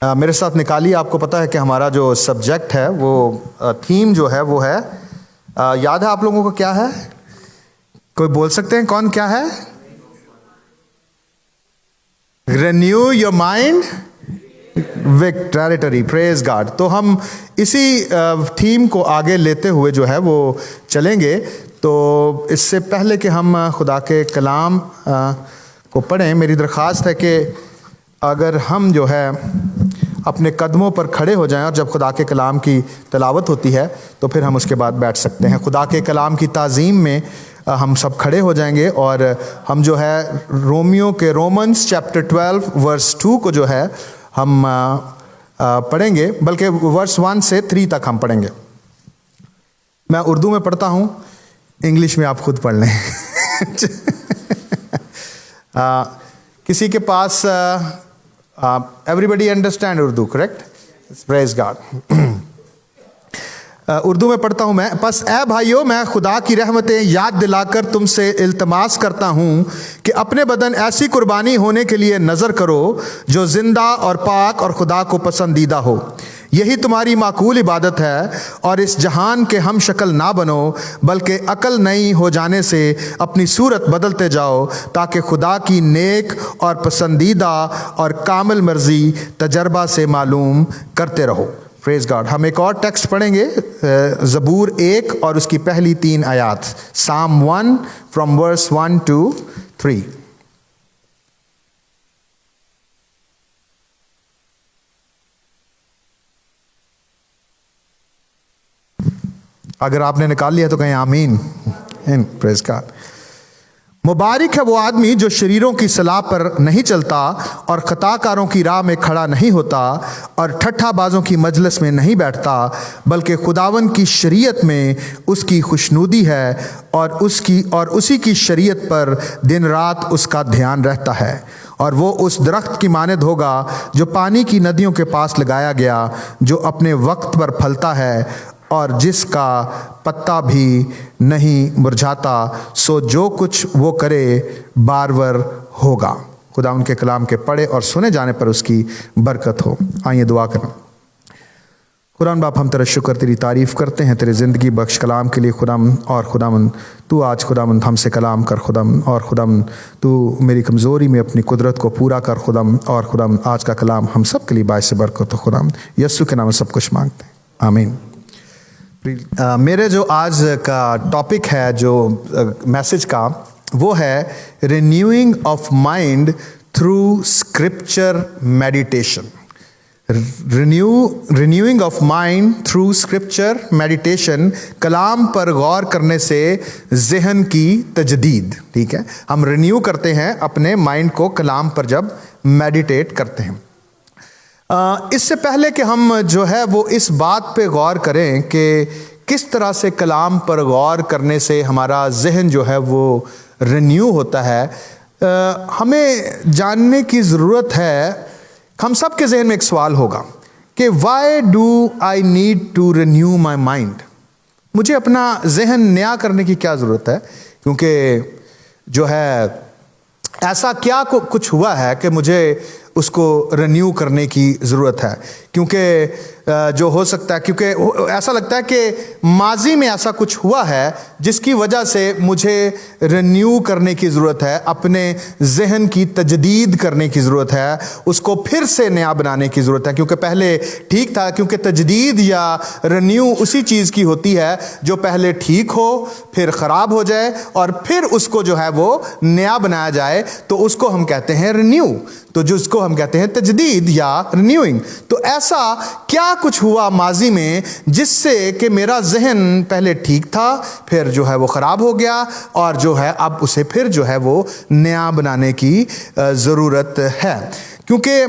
میرے ساتھ نکالی. آپ کو پتہ ہے کہ ہمارا جو سبجیکٹ ہے وہ تھیم جو ہے وہ ہے یاد ہے آپ لوگوں کو کیا ہے؟ کوئی بول سکتے ہیں کون کیا ہے؟ Renew your mind with territory. Praise God. تو ہم اسی تھیم کو آگے لیتے ہوئے جو ہے وہ چلیں گے. تو اس سے پہلے کہ ہم خدا کے کلام کو پڑھیں، میری درخواست ہے کہ اگر ہم جو ہے اپنے قدموں پر کھڑے ہو جائیں، اور جب خدا کے کلام کی تلاوت ہوتی ہے تو پھر ہم اس کے بعد بیٹھ سکتے ہیں. خدا کے کلام کی تعظیم میں ہم سب کھڑے ہو جائیں گے، اور ہم جو ہے رومنس چیپٹر 12 ورس 2 کو جو ہے ہم پڑھیں گے، بلکہ ورس 1 سے 3 تک ہم پڑھیں گے. میں اردو میں پڑھتا ہوں، انگلش میں آپ خود پڑھ لیں. کسی کے پاس ایوریبڈی انڈرسٹینڈ اردو؟ کریکٹ. پریز گاڈ. اردو میں پڑھتا ہوں میں. پس اے بھائیو، میں خدا کی رحمتیں یاد دلا کر تم سے التماس کرتا ہوں کہ اپنے بدن ایسی قربانی ہونے کے لیے نذر کرو جو زندہ اور پاک اور خدا کو پسندیدہ ہو. یہی تمہاری معقول عبادت ہے. اور اس جہان کے ہم شکل نہ بنو، بلکہ عقل نئی ہو جانے سے اپنی صورت بدلتے جاؤ، تاکہ خدا کی نیک اور پسندیدہ اور کامل مرضی تجربہ سے معلوم کرتے رہو. پریز گاڈ. ہم ایک اور ٹیکسٹ پڑھیں گے، زبور 1 اور اس کی پہلی 3 آیات. سام 1 فرام ورس 1 to 3. اگر آپ نے نکال لیا تو کہیں آمین. پریز گاڈ. مبارک ہے وہ آدمی جو شریروں کی صلاح پر نہیں چلتا اور خطا کاروں کی راہ میں کھڑا نہیں ہوتا اور ٹھٹھا بازوں کی مجلس میں نہیں بیٹھتا، بلکہ خداون کی شریعت میں اس کی خوشنودی ہے اور اسی کی شریعت پر دن رات اس کا دھیان رہتا ہے. اور وہ اس درخت کی مانند ہوگا جو پانی کی ندیوں کے پاس لگایا گیا، جو اپنے وقت پر پھلتا ہے اور جس کا پتا بھی نہیں مرجھاتا. سو جو کچھ وہ کرے بارور ہوگا. خدا ان کے کلام کے پڑھے اور سنے جانے پر اس کی برکت ہو. آئیے دعا کریں. قرآن باپ، ہم تیرا شکر، تیری تعریف کرتے ہیں تیرے زندگی بخش کلام کے لیے. خداوند تو آج خداوند ہم سے کلام کر خداوند، اور خداوند تو میری کمزوری میں اپنی قدرت کو پورا کر خداوند، اور خداوند آج کا کلام ہم سب کے لیے باعث برکت ہو. خداوند یسوع کے نام میں سب کچھ مانگتے ہیں، آمین. میرے جو آج کا ٹاپک ہے، جو میسج کا، وہ ہے renewing of mind through scripture meditation. Renewing of mind through scripture meditation, کلام پر غور کرنے سے ذہن کی تجدید. ٹھیک ہے، ہم رینیو کرتے ہیں اپنے مائنڈ کو کلام پر جب میڈیٹیٹ کرتے ہیں. اس سے پہلے کہ ہم جو ہے وہ اس بات پہ غور کریں کہ کس طرح سے کلام پر غور کرنے سے ہمارا ذہن جو ہے وہ رینیو ہوتا ہے، ہمیں جاننے کی ضرورت ہے. ہم سب کے ذہن میں ایک سوال ہوگا کہ why do I need to renew my mind. مجھے اپنا ذہن نیا کرنے کی کیا ضرورت ہے؟ کیونکہ جو ہے ایسا کیا کچھ ہوا ہے کہ مجھے اس کو رینیو کرنے کی ضرورت ہے. کیونکہ جو ہو سکتا ہے، کیونکہ ایسا لگتا ہے کہ ماضی میں ایسا کچھ ہوا ہے جس کی وجہ سے مجھے رینیو کرنے کی ضرورت ہے، اپنے ذہن کی تجدید کرنے کی ضرورت ہے، اس کو پھر سے نیا بنانے کی ضرورت ہے. کیونکہ پہلے ٹھیک تھا. کیونکہ تجدید یا رینیو اسی چیز کی ہوتی ہے جو پہلے ٹھیک ہو، پھر خراب ہو جائے، اور پھر اس کو جو ہے وہ نیا بنایا جائے، تو اس کو ہم کہتے ہیں رینیو. تو جس کو ہم کہتے ہیں تجدید یا رینیوئنگ. تو ایسا کیا کچھ ہوا ماضی میں جس سے کہ میرا ذہن پہلے ٹھیک تھا، پھر جو ہے وہ خراب ہو گیا، اور جو ہے اب اسے پھر جو ہے وہ نیا بنانے کی ضرورت ہے. کیونکہ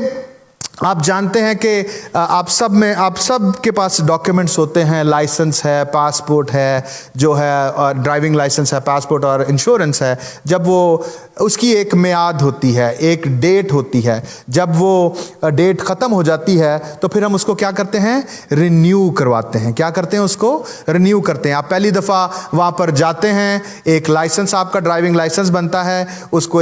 آپ جانتے ہیں کہ آپ سب کے پاس ڈاکیومنٹس ہوتے ہیں. لائسنس ہے، پاسپورٹ ہے، جو ہے ڈرائیونگ لائسنس ہے، پاسپورٹ اور انشورنس ہے. جب وہ اس کی ایک میعاد ہوتی ہے، ایک ڈیٹ ہوتی ہے. جب وہ ڈیٹ ختم ہو جاتی ہے تو پھر ہم اس کو کیا کرتے ہیں؟ رینیو کرواتے ہیں. کیا کرتے ہیں؟ اس کو رینیو کرتے ہیں. آپ پہلی دفعہ وہاں پر جاتے ہیں، ایک لائسنس آپ کا ڈرائیونگ لائسنس بنتا ہے، اس کو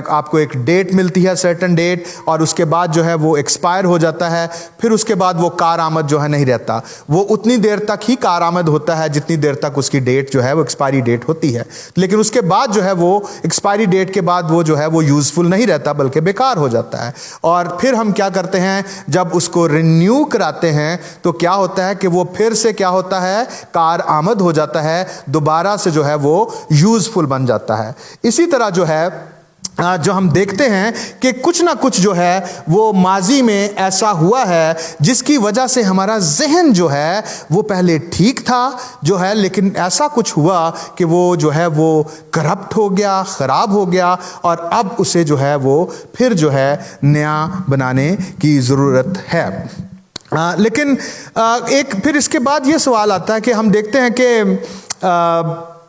آپ کو ایک ڈیٹ ملتی ہے، سرٹن ڈیٹ، اور اس کے بعد جو ہے وہ ایک ایکسپائر ہو جاتا ہے، پھر اس کے بعد وہ کارآمد جو ہے نہیں رہتا. وہ اتنی دیر تک ہی کارآمد ہوتا ہے جتنی دیر تک اس کی ڈیٹ جو ہے وہ ایکسپائری ڈیٹ ہوتی ہے، لیکن اس کے بعد جو ہے وہ ایکسپائری ڈیٹ کے بعد وہ جو ہے وہ یوزفل نہیں رہتا بلکہ بیکار ہو جاتا ہے. اور پھر ہم کیا کرتے ہیں، جب اس کو رینیو کراتے ہیں تو کیا ہوتا ہے کہ وہ پھر سے کیا ہوتا ہے، کارآمد ہو جاتا ہے، دوبارہ سے جو ہے وہ یوزفل بن جاتا ہے. اسی طرح جو ہے جو ہم دیکھتے ہیں کہ کچھ نہ کچھ جو ہے وہ ماضی میں ایسا ہوا ہے جس کی وجہ سے ہمارا ذہن جو ہے وہ پہلے ٹھیک تھا جو ہے، لیکن ایسا کچھ ہوا کہ وہ جو ہے وہ کرپٹ ہو گیا، خراب ہو گیا، اور اب اسے جو ہے وہ پھر جو ہے نیا بنانے کی ضرورت ہے. لیکن ایک پھر اس کے بعد یہ سوال آتا ہے کہ ہم دیکھتے ہیں کہ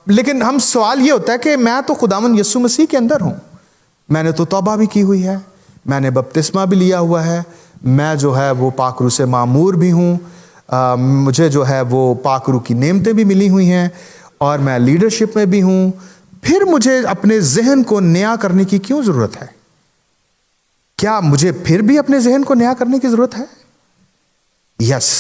لیکن ہم سوال یہ ہوتا ہے کہ میں تو خداوند یسوع مسیح کے اندر ہوں، میں نے تو توبہ بھی کی ہوئی ہے، میں نے بپتسمہ بھی لیا ہوا ہے، میں جو ہے وہ پاک روح سے معمور بھی ہوں، مجھے جو ہے وہ پاک روح کی نعمتیں بھی ملی ہوئی ہیں، اور میں لیڈرشپ میں بھی ہوں. پھر مجھے اپنے ذہن کو نیا کرنے کی کیوں ضرورت ہے؟ کیا مجھے پھر بھی اپنے ذہن کو نیا کرنے کی ضرورت ہے؟ یس،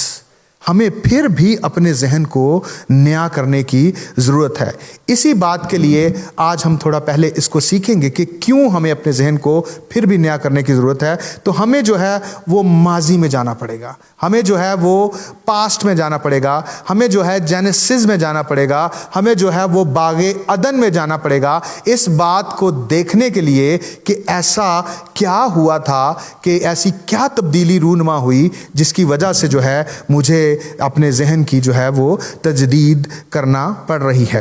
ہمیں پھر بھی اپنے ذہن کو نیا کرنے کی ضرورت ہے. اسی بات کے لیے آج ہم تھوڑا پہلے اس کو سیکھیں گے کہ کیوں ہمیں اپنے ذہن کو پھر بھی نیا کرنے کی ضرورت ہے. تو ہمیں جو ہے وہ ماضی میں جانا پڑے گا، ہمیں جو ہے وہ پاسٹ میں جانا پڑے گا، ہمیں جو ہے جینیسس میں جانا پڑے گا، ہمیں جو ہے وہ باغ عدن میں جانا پڑے گا، اس بات کو دیکھنے کے لیے کہ ایسا کیا ہوا تھا، کہ ایسی کیا تبدیلی رونما ہوئی جس کی وجہ سے جو ہے مجھے اپنے ذہن کی جو ہے وہ تجدید کرنا پڑ رہی ہے.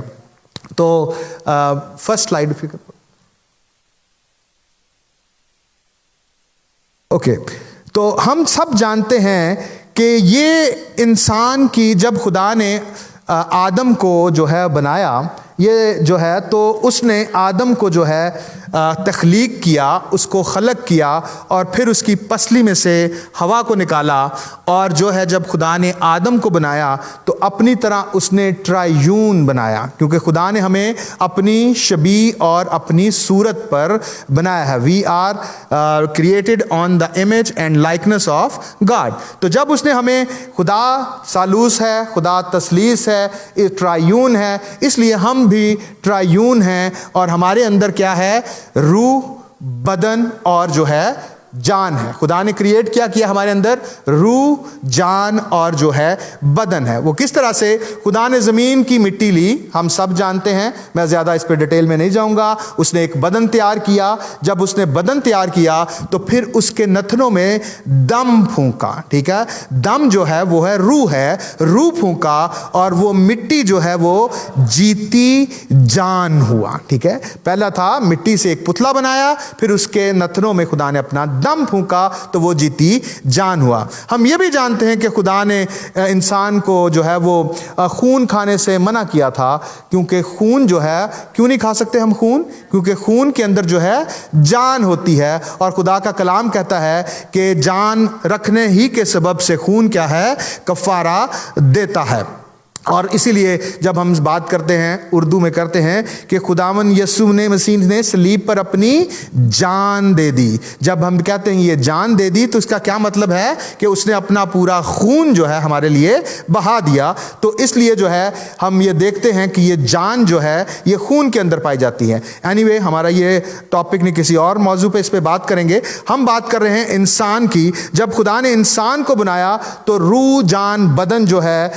تو فرسٹ سلائیڈ اوکے. تو ہم سب جانتے ہیں کہ یہ انسان کی جب خدا نے آدم کو جو ہے بنایا، یہ جو ہے تو اس نے آدم کو جو ہے تخلیق کیا، اس کو خلق کیا، اور پھر اس کی پسلی میں سے ہوا کو نکالا، اور جو ہے جب خدا نے آدم کو بنایا تو اپنی طرح اس نے ٹرائیون بنایا، کیونکہ خدا نے ہمیں اپنی شبیہ اور اپنی صورت پر بنایا ہے. We are created on the image and likeness of God. تو جب اس نے ہمیں، خدا ثالوث ہے، خدا تثلیث ہے، ٹرائیون ہے، اس لیے ہم بھی ٹرائیون ہیں، اور ہمارے اندر کیا ہے، روح، بدن اور جو ہے جان ہے. خدا نے کریٹ کیا ہمارے اندر روح، جان اور جو ہے بدن ہے. وہ کس طرح سے خدا نے زمین کی مٹی لی ہم سب جانتے ہیں، میں زیادہ اس پہ ڈیٹیل میں نہیں جاؤں گا. اس نے ایک بدن تیار کیا، جب اس نے بدن تیار کیا تو پھر اس کے نتنوں میں دم پھونکا. ٹھیک ہے، دم جو ہے وہ ہے روح ہے، روح پھونکا، اور وہ مٹی جو ہے وہ جیتی جان ہوا. ٹھیک ہے، پہلا تھا مٹی سے ایک پتلا بنایا، پھر اس کے نتنوں میں خدا نے اپنا دم پھونکا تو وہ جیتی جان ہوا. ہم یہ بھی جانتے ہیں کہ خدا نے انسان کو جو ہے وہ خون کھانے سے منع کیا تھا، کیونکہ خون جو ہے، کیوں نہیں کھا سکتے ہم خون؟ کیونکہ خون کے اندر جو ہے جان ہوتی ہے، اور خدا کا کلام کہتا ہے کہ جان رکھنے ہی کے سبب سے خون کیا ہے، کفارہ دیتا ہے. اور اسی لیے جب ہم بات کرتے ہیں، اردو میں کرتے ہیں کہ خداوند یسوع نے مسیح نے صلیب پر اپنی جان دے دی. جب ہم کہتے ہیں یہ جان دے دی تو اس کا کیا مطلب ہے کہ اس نے اپنا پورا خون جو ہے ہمارے لیے بہا دیا. تو اس لیے جو ہے ہم یہ دیکھتے ہیں کہ یہ جان جو ہے یہ خون کے اندر پائی جاتی ہے. اینی ہمارا یہ ٹاپک نہیں، کسی اور موضوع پہ اس پہ بات کریں گے. ہم بات کر رہے ہیں انسان کی. جب خدا نے انسان کو بنایا تو روح، جان، بدن جو ہے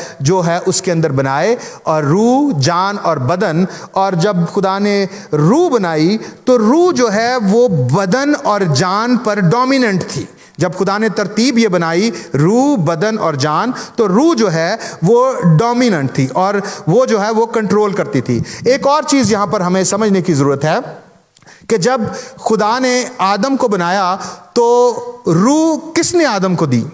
اس کے اندر بنائے، اور روح، جان اور بدن. اور جب خدا نے روح بنائی تو روح جو ہے وہ بدن اور جان پر ڈومیننٹ تھی. جب خدا نے ترتیب یہ بنائی روح، بدن اور جان، تو روح جو ہے وہ ڈومیننٹ تھی اور وہ جو ہے وہ کنٹرول کرتی تھی. ایک اور چیز یہاں پر ہمیں سمجھنے کی ضرورت ہے کہ جب خدا نے آدم کو بنایا تو روح کس نے آدم کو دی؟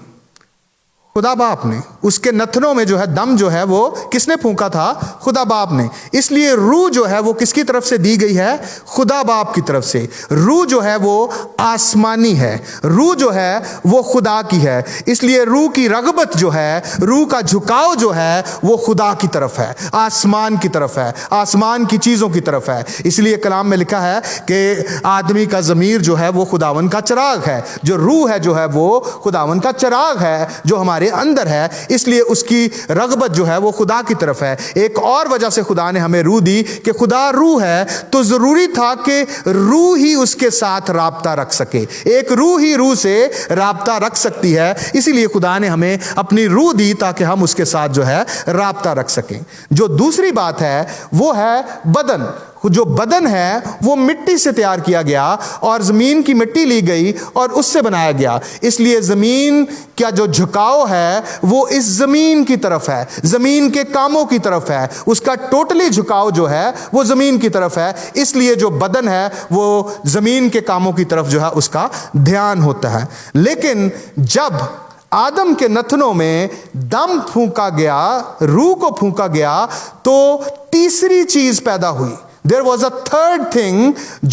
خدا باپ نے. اس کے نتنوں میں جو ہے دم جو ہے وہ کس نے پھونکا تھا؟ خدا باپ نے. اس لیے روح جو ہے وہ کس کی طرف سے دی گئی ہے؟ خدا باپ کی طرف سے. روح جو ہے وہ آسمانی ہے, روح جو ہے وہ خدا کی ہے. اس لیے روح کی رغبت جو ہے, روح کا جھکاؤ جو ہے وہ خدا کی طرف ہے, آسمان کی طرف ہے, آسمان کی چیزوں کی طرف ہے. اس لیے کلام میں لکھا ہے کہ آدمی کا ضمیر جو ہے وہ خداوند کا چراغ ہے. جو روح ہے جو ہے وہ خداوند کا چراغ ہے جو ہمارے اندر ہے. اس لیے اس کی رغبت جو ہے وہ خدا کی طرف ہے. ایک اور وجہ سے خدا نے ہمیں روح دی کہ خدا روح ہے, تو ضروری تھا کہ روح ہی اس کے ساتھ رابطہ رکھ سکے. ایک روح ہی روح سے رابطہ رکھ سکتی ہے. اسی لیے خدا نے ہمیں اپنی روح دی تاکہ ہم اس کے ساتھ جو ہے رابطہ رکھ سکیں. جو دوسری بات ہے وہ ہے بدن. جو بدن ہے وہ مٹی سے تیار کیا گیا اور زمین کی مٹی لی گئی اور اس سے بنایا گیا. اس لیے زمین کا جو جھکاؤ ہے وہ اس زمین کی طرف ہے, زمین کے کاموں کی طرف ہے. اس کا ٹوٹلی جھکاؤ جو ہے وہ زمین کی طرف ہے. اس لیے جو بدن ہے وہ زمین کے کاموں کی طرف جو ہے اس کا دھیان ہوتا ہے. لیکن جب آدم کے نتنوں میں دم پھونکا گیا, روح کو پھونکا گیا, تو تیسری چیز پیدا ہوئی. There was a third thing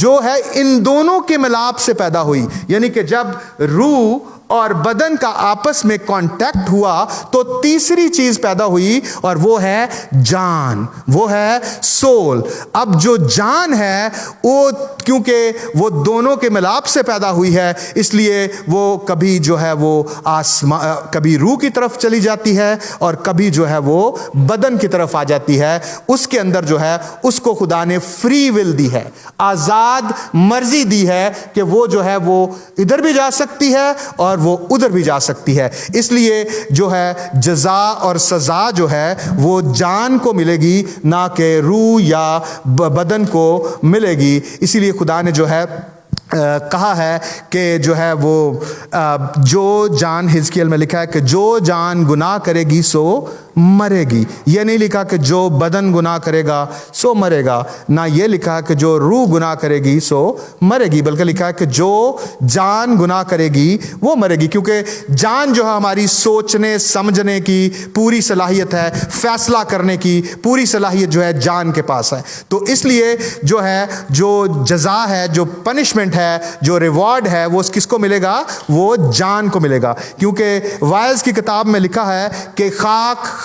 جو ہے ان دونوں کے ملاپ سے پیدا ہوئی. یعنی کہ جب روح اور بدن کا آپس میں کانٹیکٹ ہوا تو تیسری چیز پیدا ہوئی اور وہ ہے جان, وہ ہے سول. اب جو جان ہے وہ کیونکہ وہ دونوں کے ملاپ سے پیدا ہوئی ہے, اس لیے وہ کبھی جو ہے وہ کبھی روح کی طرف چلی جاتی ہے اور کبھی جو ہے وہ بدن کی طرف آ جاتی ہے. اس کے اندر جو ہے اس کو خدا نے فری ول دی ہے, آزاد مرضی دی ہے کہ وہ جو ہے وہ ادھر بھی جا سکتی ہے اور وہ ادھر بھی جا سکتی ہے. اس لیے جو ہے جزا اور سزا جو ہے وہ جان کو ملے گی, نہ کہ روح یا بدن کو ملے گی. اسی لیے خدا نے جو ہے کہا ہے کہ جو ہے وہ جو جان, حزقیل میں لکھا ہے کہ جو جان گناہ کرے گی سو مرے گی. یہ نہیں لکھا کہ جو بدن گناہ کرے گا سو مرے گا, نہ یہ لکھا کہ جو روح گناہ کرے گی سو مرے گی, بلکہ لکھا ہے کہ جو جان گناہ کرے گی وہ مرے گی. کیونکہ جان جو ہے ہماری سوچنے سمجھنے کی پوری صلاحیت ہے, فیصلہ کرنے کی پوری صلاحیت جو ہے جان کے پاس ہے. تو اس لیے جو ہے جو جزا ہے, جو پنشمنٹ ہے, جو ریوارڈ ہے, وہ کس کو ملے گا؟ وہ جان کو ملے گا. کیونکہ وائز کی کتاب میں لکھا ہے کہ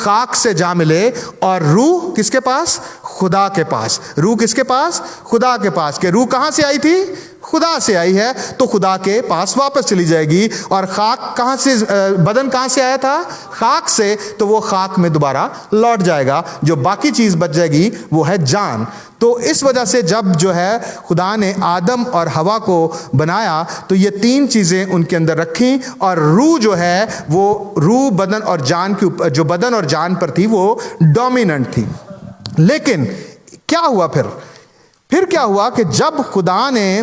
خاک سے جا ملے اور روح کس کے پاس؟ خدا کے پاس. روح کس کے پاس؟ خدا کے پاس. کہ روح کہاں سے آئی تھی؟ خدا سے آئی ہے, تو خدا کے پاس واپس چلی جائے گی. اور خاک کہاں سے, بدن کہاں سے آیا تھا؟ خاک سے, تو وہ خاک میں دوبارہ لوٹ جائے گا. جو باقی چیز بچ جائے گی وہ ہے جان. تو اس وجہ سے جب جو ہے خدا نے آدم اور حوا کو بنایا تو یہ تین چیزیں ان کے اندر رکھیں, اور روح جو ہے وہ روح بدن اور جان کی جو بدن اور جان پر تھی وہ ڈومیننٹ تھی. لیکن کیا ہوا پھر کیا ہوا کہ جب خدا نے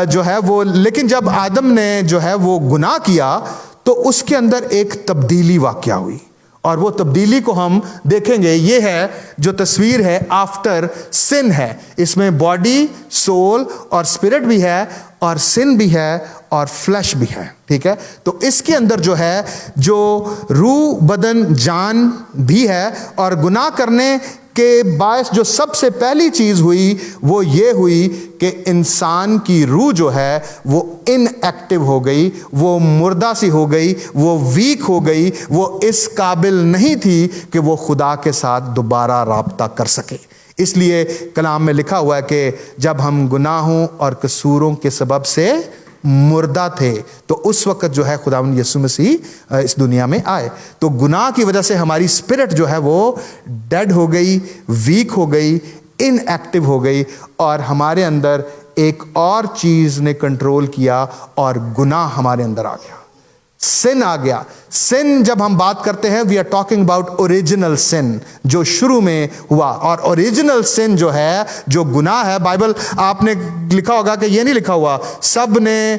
جو ہے وہ, لیکن جب آدم نے جو ہے وہ گناہ کیا تو اس کے اندر ایک تبدیلی واقع ہوئی, اور وہ تبدیلی کو ہم دیکھیں گے. یہ ہے جو تصویر ہے آفٹر سن ہے. اس میں باڈی, سول اور اسپرٹ بھی ہے, اور سن بھی ہے, اور فلیش بھی ہے. ٹھیک ہے, تو اس کے اندر جو ہے جو روح بدن جان بھی ہے, اور گناہ کرنے کے باعث جو سب سے پہلی چیز ہوئی وہ یہ ہوئی کہ انسان کی روح جو ہے وہ ان ایکٹیو ہو گئی, وہ مردہ سی ہو گئی, وہ ویک ہو گئی, وہ اس قابل نہیں تھی کہ وہ خدا کے ساتھ دوبارہ رابطہ کر سکے. اس لیے کلام میں لکھا ہوا ہے کہ جب ہم گناہوں اور قصوروں کے سبب سے مردہ تھے تو اس وقت جو ہے خداوند یسوع مسیح اس دنیا میں آئے. تو گناہ کی وجہ سے ہماری اسپرٹ جو ہے وہ ڈیڈ ہو گئی, ویک ہو گئی, ان ایکٹیو ہو گئی, اور ہمارے اندر ایک اور چیز نے کنٹرول کیا اور گناہ ہمارے اندر آ گیا, سن آ گیا. سن جب ہم بات کرتے ہیں we are talking about original sin, جو شروع میں ہوا. اور اوریجنل سن جو ہے, جو گناہ ہے, بائبل آپ نے لکھا ہوگا کہ یہ نہیں لکھا ہوا سب نے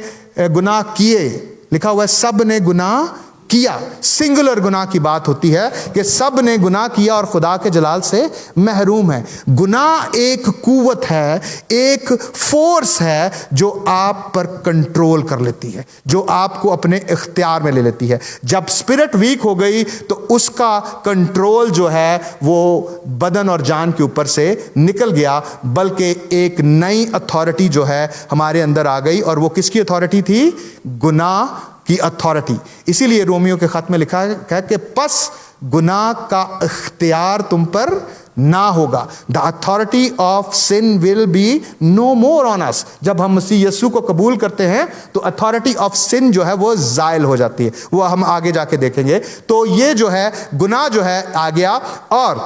گناہ کیے, لکھا ہوا ہے سب نے گناہ کیا. سنگولر گناہ کی بات ہوتی ہے کہ سب نے گناہ کیا اور خدا کے جلال سے محروم ہے. گناہ ایک قوت ہے, ایک فورس ہے جو آپ پر کنٹرول کر لیتی ہے, جو آپ کو اپنے اختیار میں لے لیتی ہے. جب اسپرٹ ویک ہو گئی تو اس کا کنٹرول جو ہے وہ بدن اور جان کے اوپر سے نکل گیا, بلکہ ایک نئی اتھارٹی جو ہے ہمارے اندر آ گئی, اور وہ کس کی اتھارٹی تھی؟ گناہ کی اتھارٹی. اسی لیے رومیو کے خط میں لکھا ہے کہ پس گناہ کا اختیار تم پر نہ ہوگا. The authority of sin will be no more on us. جب ہم مسیح یسوع کو قبول کرتے ہیں تو اتھارٹی آف سن جو ہے وہ زائل ہو جاتی ہے, وہ ہم آگے جا کے دیکھیں گے. تو یہ جو ہے گناہ جو ہے آ گیا. اور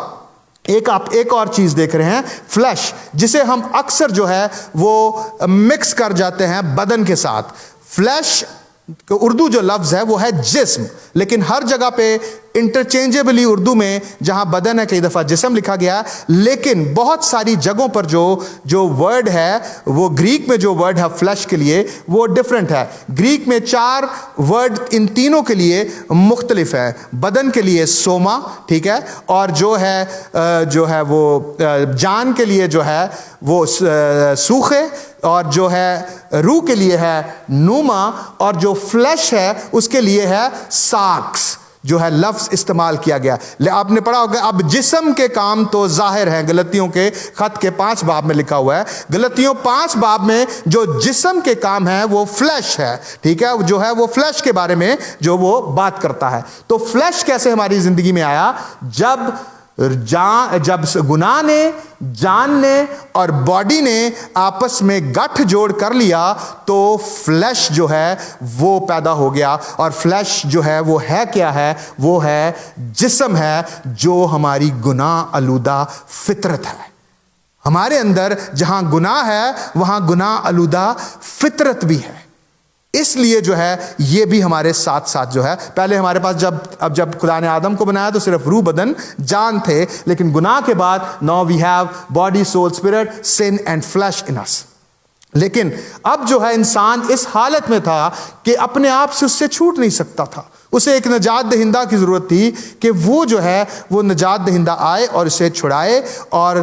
آپ ایک اور چیز دیکھ رہے ہیں, فلیش, جسے ہم اکثر جو ہے وہ مکس کر جاتے ہیں بدن کے ساتھ. فلیش اردو جو لفظ ہے وہ ہے جسم, لیکن ہر جگہ پہ انٹرچینجبلی اردو میں جہاں بدن ہے کئی دفعہ جسم لکھا گیا, لیکن بہت ساری جگہوں پر جو ورڈ ہے وہ گریک میں جو ورڈ ہے فلیش کے لیے وہ ڈفرنٹ ہے. گریک میں 4 ورڈ ان تینوں کے لیے مختلف ہے. بدن کے لیے سوما, ٹھیک ہے, اور جو ہے وہ جان کے لیے جو ہے وہ سوخے, اور جو ہے روح کے لیے ہے نوما, اور جو فلیش ہے اس کے لیے ہے ساکس, جو ہے لفظ استعمال کیا گیا. آپ نے پڑھا ہوگا اب جسم کے کام تو ظاہر ہیں, غلطیوں کے خط کے 5 باب میں لکھا ہوا ہے. غلطیوں 5 باب میں جو جسم کے کام ہیں وہ فلیش ہے, ٹھیک ہے, جو ہے وہ فلیش کے بارے میں جو وہ بات کرتا ہے. تو فلیش کیسے ہماری زندگی میں آیا؟ جب گناہ نے, جان نے اور باڈی نے آپس میں گٹھ جوڑ کر لیا تو فلیش جو ہے وہ پیدا ہو گیا. اور فلیش جو ہے وہ ہے کیا ہے؟ وہ ہے جسم ہے جو ہماری گناہ آلودہ فطرت ہے. ہمارے اندر جہاں گناہ ہے وہاں گناہ آلودہ فطرت بھی ہے. اس لیے جو ہے یہ بھی ہمارے ساتھ ساتھ جو ہے, پہلے ہمارے پاس جب خدا نے آدم کو بنایا تو صرف روح بدن جان تھے, لیکن گناہ کے بعد now we have body, soul, spirit, sin and flesh in us. لیکن اب جو ہے انسان اس حالت میں تھا کہ اپنے آپ سے اس سے چھوٹ نہیں سکتا تھا. اسے ایک نجات دہندہ کی ضرورت تھی کہ وہ جو ہے وہ نجات دہندہ آئے اور اسے چھڑائے اور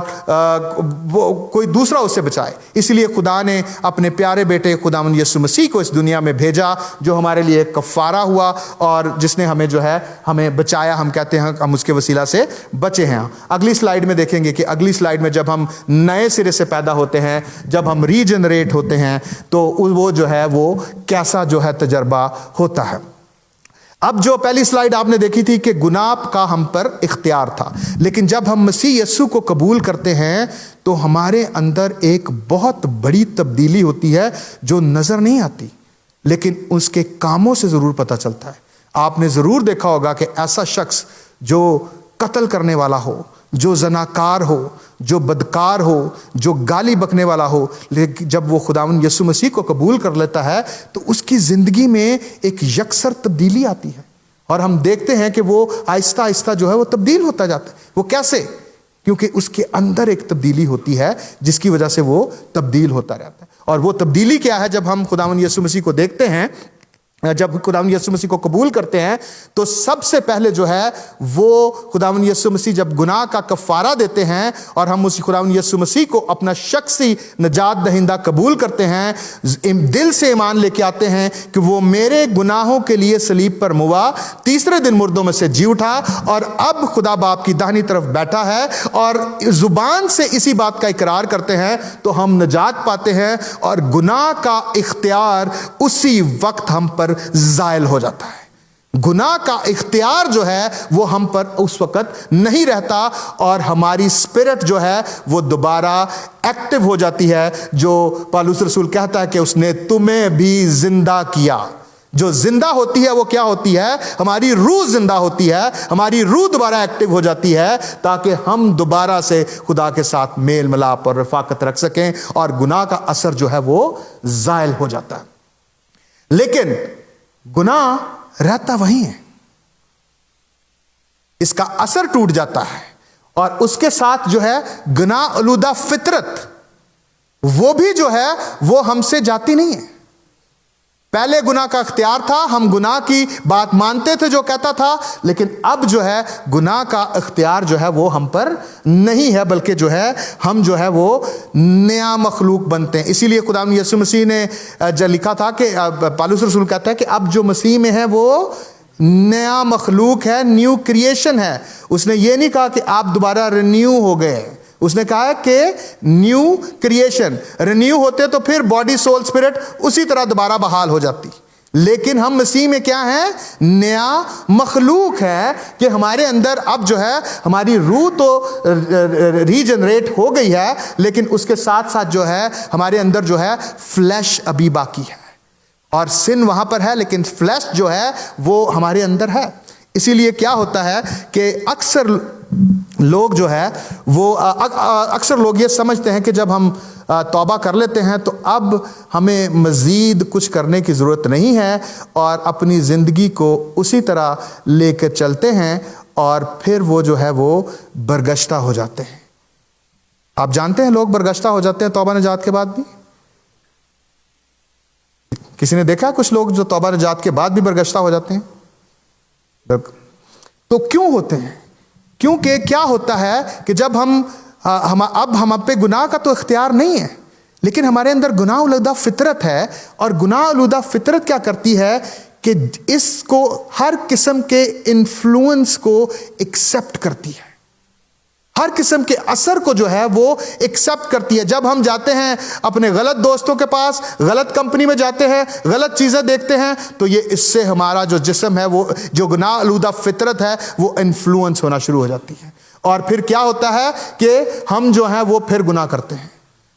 وہ کوئی دوسرا اسے بچائے. اس لیے خدا نے اپنے پیارے بیٹے خداوند یسوع مسیح کو اس دنیا میں بھیجا, جو ہمارے لیے کفارہ ہوا اور جس نے ہمیں جو ہے ہمیں بچایا. ہم کہتے ہیں ہم اس کے وسیلہ سے بچے ہیں. اگلی سلائیڈ میں دیکھیں گے کہ اگلی سلائیڈ میں جب ہم نئے سرے سے پیدا ہوتے ہیں, جب ہم ریجنریٹ ہوتے ہیں تو وہ جو ہے وہ کیسا جو ہے تجربہ ہوتا ہے. اب جو پہلی سلائیڈ آپ نے دیکھی تھی کہ گناہ کا ہم پر اختیار تھا, لیکن جب ہم مسیح یسوع کو قبول کرتے ہیں تو ہمارے اندر ایک بہت بڑی تبدیلی ہوتی ہے جو نظر نہیں آتی, لیکن اس کے کاموں سے ضرور پتہ چلتا ہے. آپ نے ضرور دیکھا ہوگا کہ ایسا شخص جو قتل کرنے والا ہو, جو زناکار ہو, جو بدکار ہو, جو گالی بکنے والا ہو, لیکن جب وہ خداوند یسوع مسیح کو قبول کر لیتا ہے تو اس کی زندگی میں ایک یکسر تبدیلی آتی ہے, اور ہم دیکھتے ہیں کہ وہ آہستہ آہستہ جو ہے وہ تبدیل ہوتا جاتا ہے. وہ کیسے؟ کیونکہ اس کے اندر ایک تبدیلی ہوتی ہے جس کی وجہ سے وہ تبدیل ہوتا رہتا ہے. اور وہ تبدیلی کیا ہے؟ جب ہم خداوند یسوع مسیح کو دیکھتے ہیں, جب خداوند یسوع مسیح کو قبول کرتے ہیں تو سب سے پہلے جو ہے وہ خداوند یسوع مسیح جب گناہ کا کفارہ دیتے ہیں اور ہم اس خداوند یسوع مسیح کو اپنا شخصی نجات دہندہ قبول کرتے ہیں, دل سے ایمان لے کے آتے ہیں کہ وہ میرے گناہوں کے لیے صلیب پر موا, تیسرے دن مردوں میں سے جی اٹھا اور اب خدا باپ کی داہنی طرف بیٹھا ہے, اور زبان سے اسی بات کا اقرار کرتے ہیں تو ہم نجات پاتے ہیں, اور گناہ کا اختیار اسی وقت ہم پر زائل ہو جاتا ہے. گناہ کا اختیار جو ہے وہ ہم پر اس وقت نہیں رہتا, اور ہماری اسپرٹ جو ہے وہ دوبارہ ایکٹیو ہو جاتی ہے, جو پالوس رسول کہتا ہے کہ اس نے تمہیں بھی زندہ کیا. جو زندہ ہوتی ہے وہ کیا ہوتی ہے؟ ہماری روح زندہ ہوتی ہے, ہماری روح دوبارہ ایکٹیو ہو جاتی ہے تاکہ ہم دوبارہ سے خدا کے ساتھ میل ملاپ اور رفاقت رکھ سکیں, اور گناہ کا اثر جو ہے وہ زائل ہو جاتا ہے. لیکن گناہ رہتا وہیں ہے, اس کا اثر ٹوٹ جاتا ہے, اور اس کے ساتھ جو ہے گناہ آلودہ فطرت وہ بھی جو ہے وہ ہم سے جاتی نہیں ہے. پہلے گناہ کا اختیار تھا، ہم گناہ کی بات مانتے تھے جو کہتا تھا، لیکن اب جو ہے گناہ کا اختیار جو ہے وہ ہم پر نہیں ہے، بلکہ جو ہے ہم جو ہے وہ نیا مخلوق بنتے ہیں۔ اسی لیے خدا یسوع مسیح نے جو لکھا تھا کہ پالوس رسول کہتا ہے کہ اب جو مسیح میں ہے وہ نیا مخلوق ہے، نیو کریشن ہے۔ اس نے یہ نہیں کہا کہ آپ دوبارہ رینیو ہو گئے، اس نے کہا کہ نیو کریشن۔ رینیو ہوتے تو پھر باڈی سول اسپرٹ اسی طرح دوبارہ بحال ہو جاتی، لیکن ہم مسیح میں کیا ہیں؟ نیا مخلوق ہے کہ ہمارے اندر اب جو ہے ہماری روح تو ریجنریٹ ہو گئی ہے، لیکن اس کے ساتھ ساتھ جو ہے ہمارے اندر جو ہے فلیش ابھی باقی ہے، اور سن وہاں پر ہے لیکن فلیش جو ہے وہ ہمارے اندر ہے۔ اسی لیے کیا ہوتا ہے کہ اکثر لوگ جو ہے وہ اکثر لوگ یہ سمجھتے ہیں کہ جب ہم توبہ کر لیتے ہیں تو اب ہمیں مزید کچھ کرنے کی ضرورت نہیں ہے، اور اپنی زندگی کو اسی طرح لے کر چلتے ہیں، اور پھر وہ جو ہے وہ برگشتہ ہو جاتے ہیں۔ آپ جانتے ہیں لوگ برگشتہ ہو جاتے ہیں توبہ نجات کے بعد بھی؟ کسی نے دیکھا کچھ لوگ جو توبہ نجات کے بعد بھی برگشتہ ہو جاتے ہیں؟ تو کیوں ہوتے ہیں؟ کیونکہ کیا ہوتا ہے کہ جب اب ہم پہ گناہ کا تو اختیار نہیں ہے، لیکن ہمارے اندر گناہ آلودہ فطرت ہے، اور گناہ آلودہ فطرت کیا کرتی ہے کہ اس کو ہر قسم کے انفلوئنس کو ایکسپٹ کرتی ہے، ہر قسم کے اثر کو جو ہے وہ ایکسپٹ کرتی ہے۔ جب ہم جاتے ہیں اپنے غلط دوستوں کے پاس، غلط کمپنی میں جاتے ہیں، غلط چیزیں دیکھتے ہیں، تو یہ اس سے ہمارا جو جسم ہے، وہ جو گناہ آلودہ فطرت ہے، وہ انفلوئنس ہونا شروع ہو جاتی ہے، اور پھر کیا ہوتا ہے کہ ہم جو ہیں وہ پھر گناہ کرتے ہیں،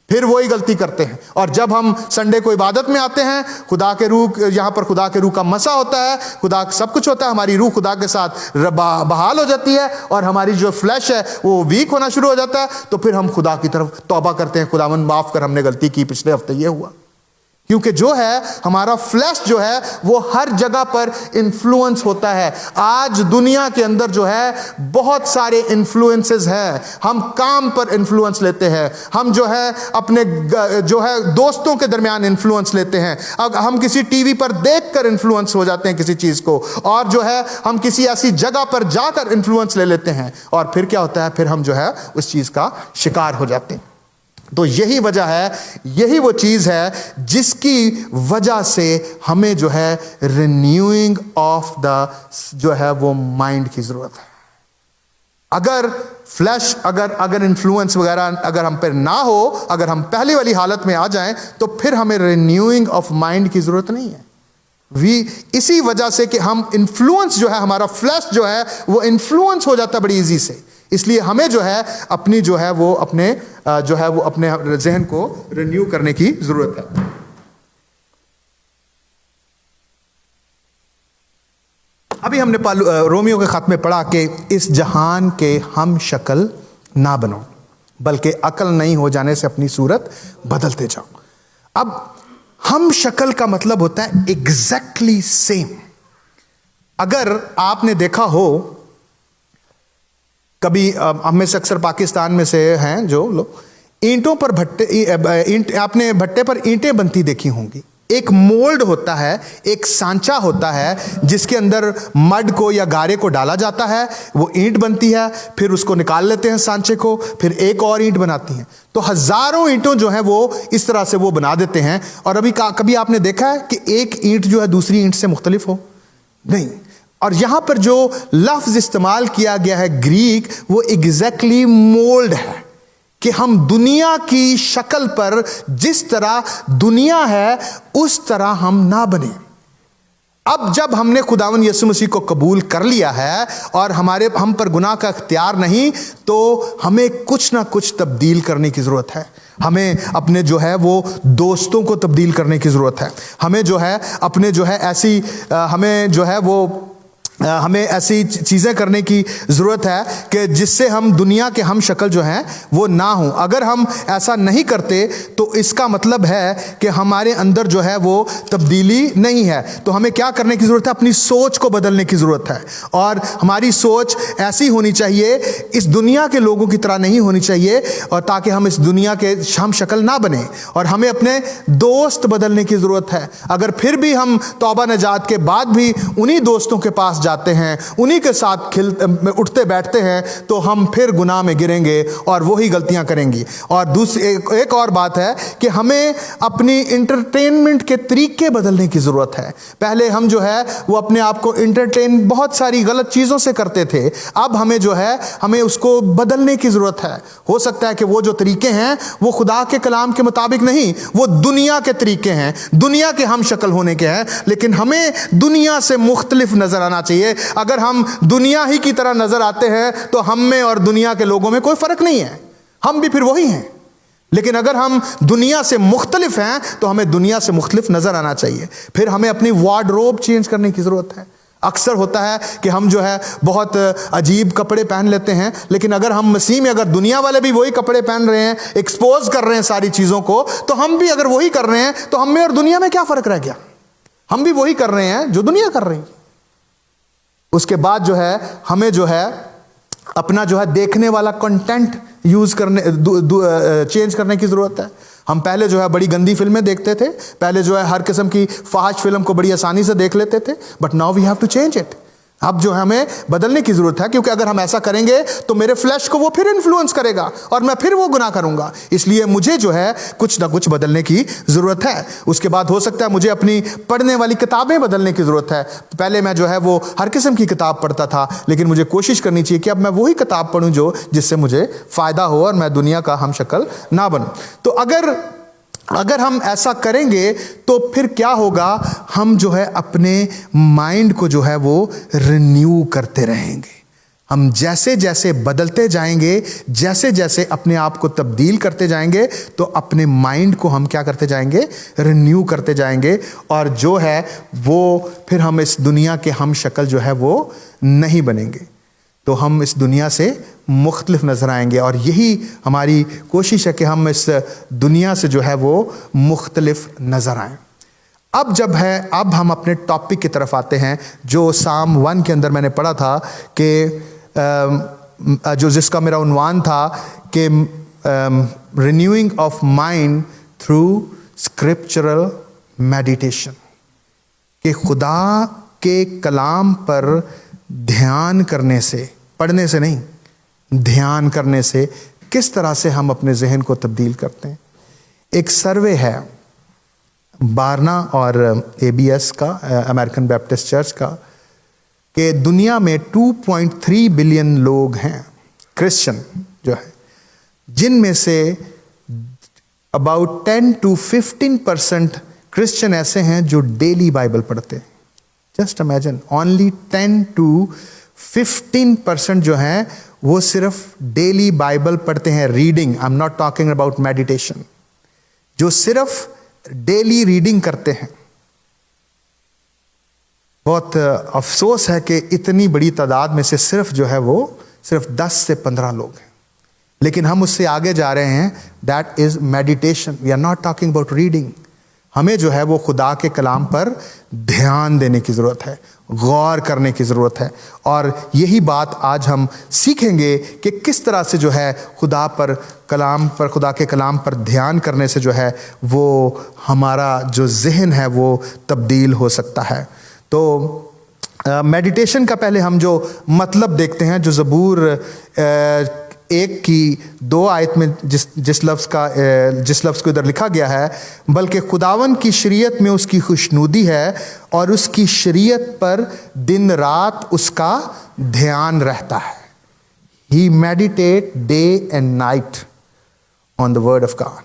پھر وہی غلطی کرتے ہیں۔ اور جب ہم سنڈے کو عبادت میں آتے ہیں، خدا کے روح، یہاں پر خدا کے روح کا مسا ہوتا ہے، خدا سب کچھ ہوتا ہے، ہماری روح خدا کے ساتھ بحال ہو جاتی ہے، اور ہماری جو فلیش ہے وہ ویک ہونا شروع ہو جاتا ہے، تو پھر ہم خدا کی طرف توبہ کرتے ہیں، خداوند معاف کر، ہم نے غلطی کی، پچھلے ہفتے یہ ہوا۔ کیونکہ جو ہے ہمارا فلیش جو ہے وہ ہر جگہ پر انفلوئنس ہوتا ہے۔ آج دنیا کے اندر جو ہے بہت سارے انفلوئنسز ہیں، ہم کام پر انفلوئنس لیتے ہیں، ہم جو ہے اپنے جو ہے دوستوں کے درمیان انفلوئنس لیتے ہیں، اب ہم کسی ٹی وی پر دیکھ کر انفلوئنس ہو جاتے ہیں کسی چیز کو، اور جو ہے ہم کسی ایسی جگہ پر جا کر انفلوئنس لے لیتے ہیں، اور پھر کیا ہوتا ہے؟ پھر ہم جو ہے اس چیز کا شکار ہو جاتے ہیں۔ تو یہی وجہ ہے، یہی وہ چیز ہے جس کی وجہ سے ہمیں جو ہے رینیوئنگ آف دا جو ہے وہ مائنڈ کی ضرورت ہے۔ اگر فلیش اگر انفلوئنس وغیرہ اگر ہم پر نہ ہو، اگر ہم پہلی والی حالت میں آ جائیں، تو پھر ہمیں رینیوئنگ آف مائنڈ کی ضرورت نہیں ہے۔ اسی وجہ سے کہ ہم انفلوئنس جو ہے، ہمارا فلیش جو ہے وہ انفلوئنس ہو جاتا ہے بڑی ایزی سے، اس لیے ہمیں جو ہے اپنی جو ہے وہ اپنے ذہن کو رینیو کرنے کی ضرورت ہے۔ ابھی ہم نے رومیو کے خط میں پڑھا کہ اس جہان کے ہم شکل نہ بنو، بلکہ عقل نہیں ہو جانے سے اپنی صورت بدلتے جاؤ۔ اب ہم شکل کا مطلب ہوتا ہے ایگزیکٹلی سیم۔ اگر آپ نے دیکھا ہو کبھی، ہم میں سے اکثر پاکستان میں سے ہیں جو لوگ اینٹوں پر اپنے بھٹے پر اینٹیں بنتی دیکھی ہوں گی۔ ایک مولڈ ہوتا ہے، ایک سانچا ہوتا ہے جس کے اندر مڈ کو یا گارے کو ڈالا جاتا ہے، وہ اینٹ بنتی ہے، پھر اس کو نکال لیتے ہیں سانچے کو، پھر ایک اور اینٹ بناتی ہیں۔ تو ہزاروں اینٹوں جو ہیں وہ اس طرح سے وہ بنا دیتے ہیں، اور کبھی آپ نے دیکھا ہے کہ ایک اینٹ جو ہے دوسری اینٹ سے مختلف ہو؟ نہیں۔ اور یہاں پر جو لفظ استعمال کیا گیا ہے گریک، وہ ایگزیکٹلی مولڈ ہے، کہ ہم دنیا کی شکل پر جس طرح دنیا ہے اس طرح ہم نہ بنیں۔ اب جب ہم نے خداوند یسوع مسیح کو قبول کر لیا ہے اور ہم پر گناہ کا اختیار نہیں، تو ہمیں کچھ نہ کچھ تبدیل کرنے کی ضرورت ہے۔ ہمیں اپنے جو ہے وہ دوستوں کو تبدیل کرنے کی ضرورت ہے، ہمیں جو ہے اپنے جو ہے ایسی ہمیں جو ہے وہ ہمیں ایسی چیزیں کرنے کی ضرورت ہے کہ جس سے ہم دنیا کے ہم شکل جو ہیں وہ نہ ہوں. اگر ہم ایسا نہیں کرتے تو اس کا مطلب ہے کہ ہمارے اندر جو ہے وہ تبدیلی نہیں ہے. تو ہمیں کیا کرنے کی ضرورت ہے؟ اپنی سوچ کو بدلنے کی ضرورت ہے, اور ہماری سوچ ایسی ہونی چاہیے, اس دنیا کے لوگوں کی طرح نہیں ہونی چاہیے, اور تاکہ ہم اس دنیا کے ہم شکل نہ بنیں. اور ہمیں اپنے دوست بدلنے کی ضرورت ہے. اگر پھر بھی ہم توبہ نجات کے بعد بھی انہی دوستوں کے پاس جاتے ہیں, انہی کے ساتھ اٹھتے بیٹھتے ہیں, تو ہم پھر گناہ میں گریں گے اور وہی غلطیاں کریں گی. اور دوسری ایک اور بات ہے کہ ہمیں اپنی انٹرٹینمنٹ کے طریقے بدلنے کی ضرورت ہے. پہلے ہم جو ہے وہ اپنے آپ کو انٹرٹین بہت ساری غلط چیزوں سے کرتے تھے, اب ہمیں جو ہے ہمیں اس کو بدلنے کی ضرورت ہے. ہو سکتا ہے کہ وہ جو طریقے ہیں وہ خدا کے کلام کے مطابق نہیں, وہ دنیا کے طریقے ہیں, دنیا کے ہم شکل ہونے کے ہیں, لیکن ہمیں دنیا سے مختلف نظر آنا چاہیے. اگر ہم دنیا ہی کی طرح نظر آتے ہیں تو ہم میں اور دنیا کے لوگوں میں کوئی فرق نہیں ہے, ہم بھی پھر وہی ہیں. لیکن اگر ہم دنیا سے مختلف ہیں تو ہمیں دنیا سے مختلف نظر آنا چاہیے. پھر ہمیں اپنی وارڈروب چینج کرنے کی ضرورت ہے. اکثر ہوتا ہے کہ ہم جو ہے بہت عجیب کپڑے پہن لیتے ہیں, لیکن اگر ہم مسیح میں اگر دنیا والے بھی وہی کپڑے پہن رہے ہیں, ایکسپوز کر رہے ہیں ساری چیزوں کو, تو ہم بھی اگر وہی کر رہے ہیں تو ہم میں اور دنیا میں کیا فرق رہ گیا؟ ہم بھی وہی کر رہے ہیں جو دنیا کر رہی ہے. اس کے بعد جو ہے ہمیں جو ہے اپنا جو ہے دیکھنے والا کنٹینٹ یوز کرنے چینج کرنے کی ضرورت ہے. ہم پہلے جو ہے بڑی گندی فلمیں دیکھتے تھے, پہلے جو ہے ہر قسم کی فحش فلم کو بڑی آسانی سے دیکھ لیتے تھے, but now we have to change it. اب جو ہمیں بدلنے کی ضرورت ہے, کیونکہ اگر ہم ایسا کریں گے تو میرے فلیش کو وہ پھر انفلوئنس کرے گا اور میں پھر وہ گناہ کروں گا. اس لیے مجھے جو ہے کچھ نہ کچھ بدلنے کی ضرورت ہے. اس کے بعد ہو سکتا ہے مجھے اپنی پڑھنے والی کتابیں بدلنے کی ضرورت ہے. پہلے میں جو ہے وہ ہر قسم کی کتاب پڑھتا تھا, لیکن مجھے کوشش کرنی چاہیے کہ اب میں وہی کتاب پڑھوں جس سے مجھے فائدہ ہو اور میں دنیا کا ہم شکل نہ بنوں. تو اگر ہم ایسا کریں گے تو پھر کیا ہوگا؟ ہم جو ہے اپنے مائنڈ کو جو ہے وہ رینیو کرتے رہیں گے. ہم جیسے جیسے بدلتے جائیں گے, جیسے جیسے اپنے آپ کو تبدیل کرتے جائیں گے, تو اپنے مائنڈ کو ہم کیا کرتے جائیں گے؟ رینیو کرتے جائیں گے. اور جو ہے وہ پھر ہم اس دنیا کے ہم شکل جو ہے وہ نہیں بنیں گے, تو ہم اس دنیا سے مختلف نظر آئیں گے. اور یہی ہماری کوشش ہے کہ ہم اس دنیا سے جو ہے وہ مختلف نظر آئیں. اب ہم اپنے ٹاپک کی طرف آتے ہیں, جو سام 1 کے اندر میں نے پڑھا تھا کہ جس کا میرا عنوان تھا کہ رینیوئنگ آف مائنڈ تھرو اسکرپچرل میڈیٹیشن, کہ خدا کے کلام پر دھیان کرنے سے, پڑھنے سے نہیں, دھیان کرنے سے کس طرح سے ہم اپنے ذہن کو تبدیل کرتے ہیں. ایک سروے ہے بارنا اور ABS کا, امریکن بیپٹسٹ چرچ کا, کہ دنیا میں 2.3 بلین لوگ ہیں کرسچن جو ہے, جن میں سے about 10 to 15% کرسچن ایسے ہیں جو ڈیلی بائبل پڑھتے ہیں. جسٹ امیجن, only 10 to 15% جو ہیں وہ صرف ڈیلی بائبل پڑھتے ہیں. Reading, I am not talking about meditation, جو صرف ڈیلی ریڈنگ کرتے ہیں. بہت افسوس ہے کہ اتنی بڑی تعداد میں سے صرف جو ہے وہ صرف 10 سے 15 لوگ ہیں. لیکن ہم اس سے آگے جا رہے ہیں. That is meditation. We are not talking about reading. ہمیں جو ہے وہ خدا کے کلام پر دھیان دینے کی ضرورت ہے, غور کرنے کی ضرورت ہے. اور یہی بات آج ہم سیکھیں گے کہ کس طرح سے جو ہے خدا کے کلام پر دھیان کرنے سے جو ہے وہ ہمارا جو ذہن ہے وہ تبدیل ہو سکتا ہے. تو میڈیٹیشن کا پہلے ہم جو مطلب دیکھتے ہیں, جو زبور 1 کی 2 آیت میں جس لفظ کو ادھر لکھا گیا ہے, بلکہ خداون کی شریعت میں اس کی خوشنودی ہے اور اس کی شریعت پر دن رات اس کا دھیان رہتا ہے. He meditate day and night on the word of God,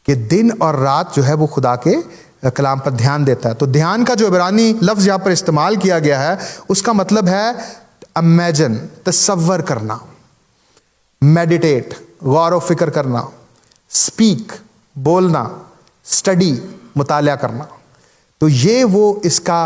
کہ دن اور رات جو ہے وہ خدا کے کلام پر دھیان دیتا ہے. تو دھیان کا جو عبرانی لفظ یہاں پر استعمال کیا گیا ہے اس کا مطلب ہے امیجن, تصور کرنا, میڈیٹیٹ, غور و فکر کرنا, اسپیک, بولنا, اسٹڈی, مطالعہ کرنا. تو یہ وہ اس کا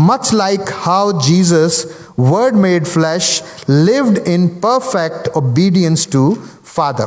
much like how Jesus, word made flesh, lived in perfect obedience to Father.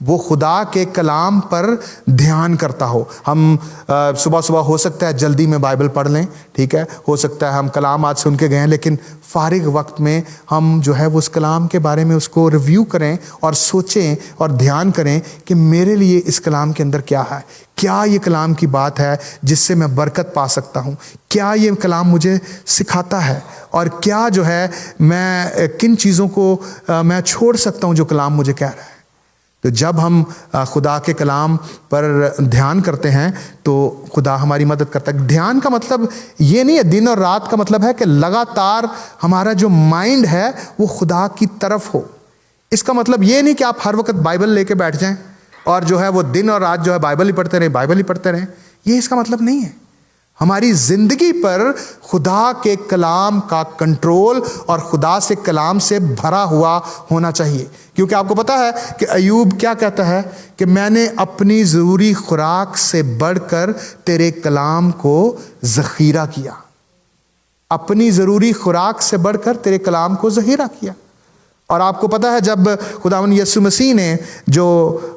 وہ خدا کے کلام پر دھیان کرتا ہو. ہم صبح صبح ہو سکتا ہے جلدی میں بائبل پڑھ لیں, ٹھیک ہے, ہو سکتا ہے ہم کلام آج سن کے گئے ہیں, لیکن فارغ وقت میں ہم جو ہے وہ اس کلام کے بارے میں اس کو ریویو کریں اور سوچیں اور دھیان کریں کہ میرے لیے اس کلام کے اندر کیا ہے, کیا یہ کلام کی بات ہے جس سے میں برکت پا سکتا ہوں, کیا یہ کلام مجھے سکھاتا ہے, اور کیا جو ہے میں کن چیزوں کو میں چھوڑ سکتا ہوں جو کلام مجھے کہہ رہا ہے. تو جب ہم خدا کے کلام پر دھیان کرتے ہیں تو خدا ہماری مدد کرتا ہے. دھیان کا مطلب یہ نہیں ہے دن اور رات کا مطلب ہے کہ لگاتار ہمارا جو مائنڈ ہے وہ خدا کی طرف ہو. اس کا مطلب یہ نہیں کہ آپ ہر وقت بائبل لے کے بیٹھ جائیں اور جو ہے وہ دن اور رات جو ہے بائبل ہی پڑھتے رہیں, بائبل ہی پڑھتے رہیں. یہ اس کا مطلب نہیں ہے. ہماری زندگی پر خدا کے کلام کا کنٹرول اور خدا سے کلام سے بھرا ہوا ہونا چاہیے. کیونکہ آپ کو پتا ہے کہ ایوب کیا کہتا ہے کہ میں نے اپنی ضروری خوراک سے بڑھ کر تیرے کلام کو ذخیرہ کیا. اپنی ضروری خوراک سے بڑھ کر تیرے کلام کو ذخیرہ کیا. اور آپ کو پتا ہے جب خداوند یسوع مسیح نے جو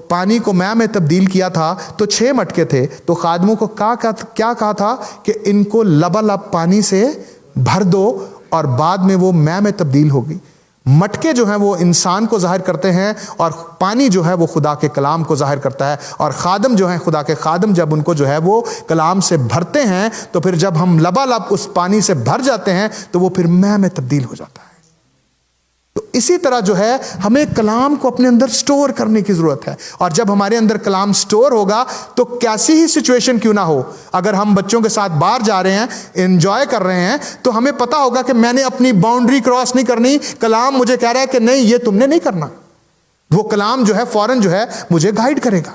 پانی کو مے میں تبدیل کیا تھا تو 6 مٹکے تھے, تو خادموں کو کیا کہا تھا کہ ان کو لبالب پانی سے بھر دو, اور بعد میں وہ مے میں تبدیل ہوگی. مٹکے جو ہیں وہ انسان کو ظاہر کرتے ہیں اور پانی جو ہے وہ خدا کے کلام کو ظاہر کرتا ہے. اور خادم جو ہیں خدا کے خادم جب ان کو جو ہے وہ کلام سے بھرتے ہیں تو پھر جب ہم لبالب اس پانی سے بھر جاتے ہیں تو وہ پھر مے میں تبدیل ہو جاتا ہے. تو اسی طرح جو ہے ہمیں کلام کو اپنے اندر سٹور کرنے کی ضرورت ہے. اور جب ہمارے اندر کلام سٹور ہوگا تو کیسی ہی سچویشن کیوں نہ ہو, اگر ہم بچوں کے ساتھ باہر جا رہے ہیں, انجوائے کر رہے ہیں, تو ہمیں پتا ہوگا کہ میں نے اپنی باؤنڈری کراس نہیں کرنی. کلام مجھے کہہ رہا ہے کہ نہیں, یہ تم نے نہیں کرنا. وہ کلام جو ہے فوراً جو ہے مجھے گائیڈ کرے گا.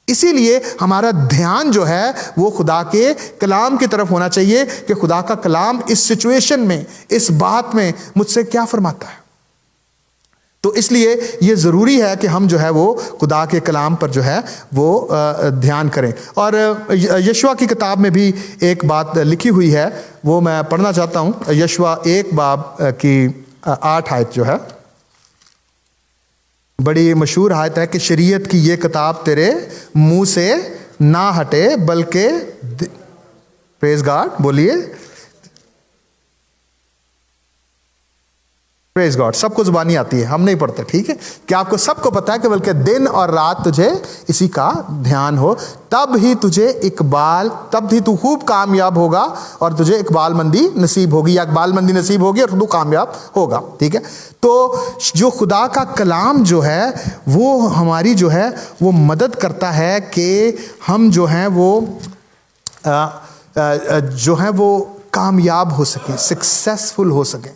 اسی لیے ہمارا دھیان جو ہے وہ خدا کے کلام کی طرف ہونا چاہیے کہ خدا کا کلام اس سچویشن میں, اس بات میں مجھ سے کیا فرماتا ہے. تو اس لیے یہ ضروری ہے کہ ہم جو ہے وہ خدا کے کلام پر جو ہے وہ دھیان کریں. اور یشوع کی کتاب میں بھی ایک بات لکھی ہوئی ہے, وہ میں پڑھنا چاہتا ہوں. یشوع 1 باب کی 8 آیت جو ہے بڑی مشہور آیت ہے کہ شریعت کی یہ کتاب تیرے منہ سے نہ ہٹے بلکہ پریز گاڈ, بولیے پریز گاڈ. سب کو زبانی آتی ہے, ہم نہیں پڑھتے, ٹھیک ہے, کہ آپ کو سب کو پتا ہے کہ بلکہ دن اور رات تجھے اسی کا دھیان ہو, تب ہی تو خوب کامیاب ہوگا اور تجھے اقبال مندی نصیب ہوگی, یا اقبال مندی نصیب ہوگی اور تو کامیاب ہوگا. ٹھیک ہے, تو جو خدا کا کلام جو ہے وہ ہماری جو ہے وہ مدد کرتا ہے کہ ہم جو ہیں وہ کامیاب ہو سکیں, سکسیسفل ہو سکیں.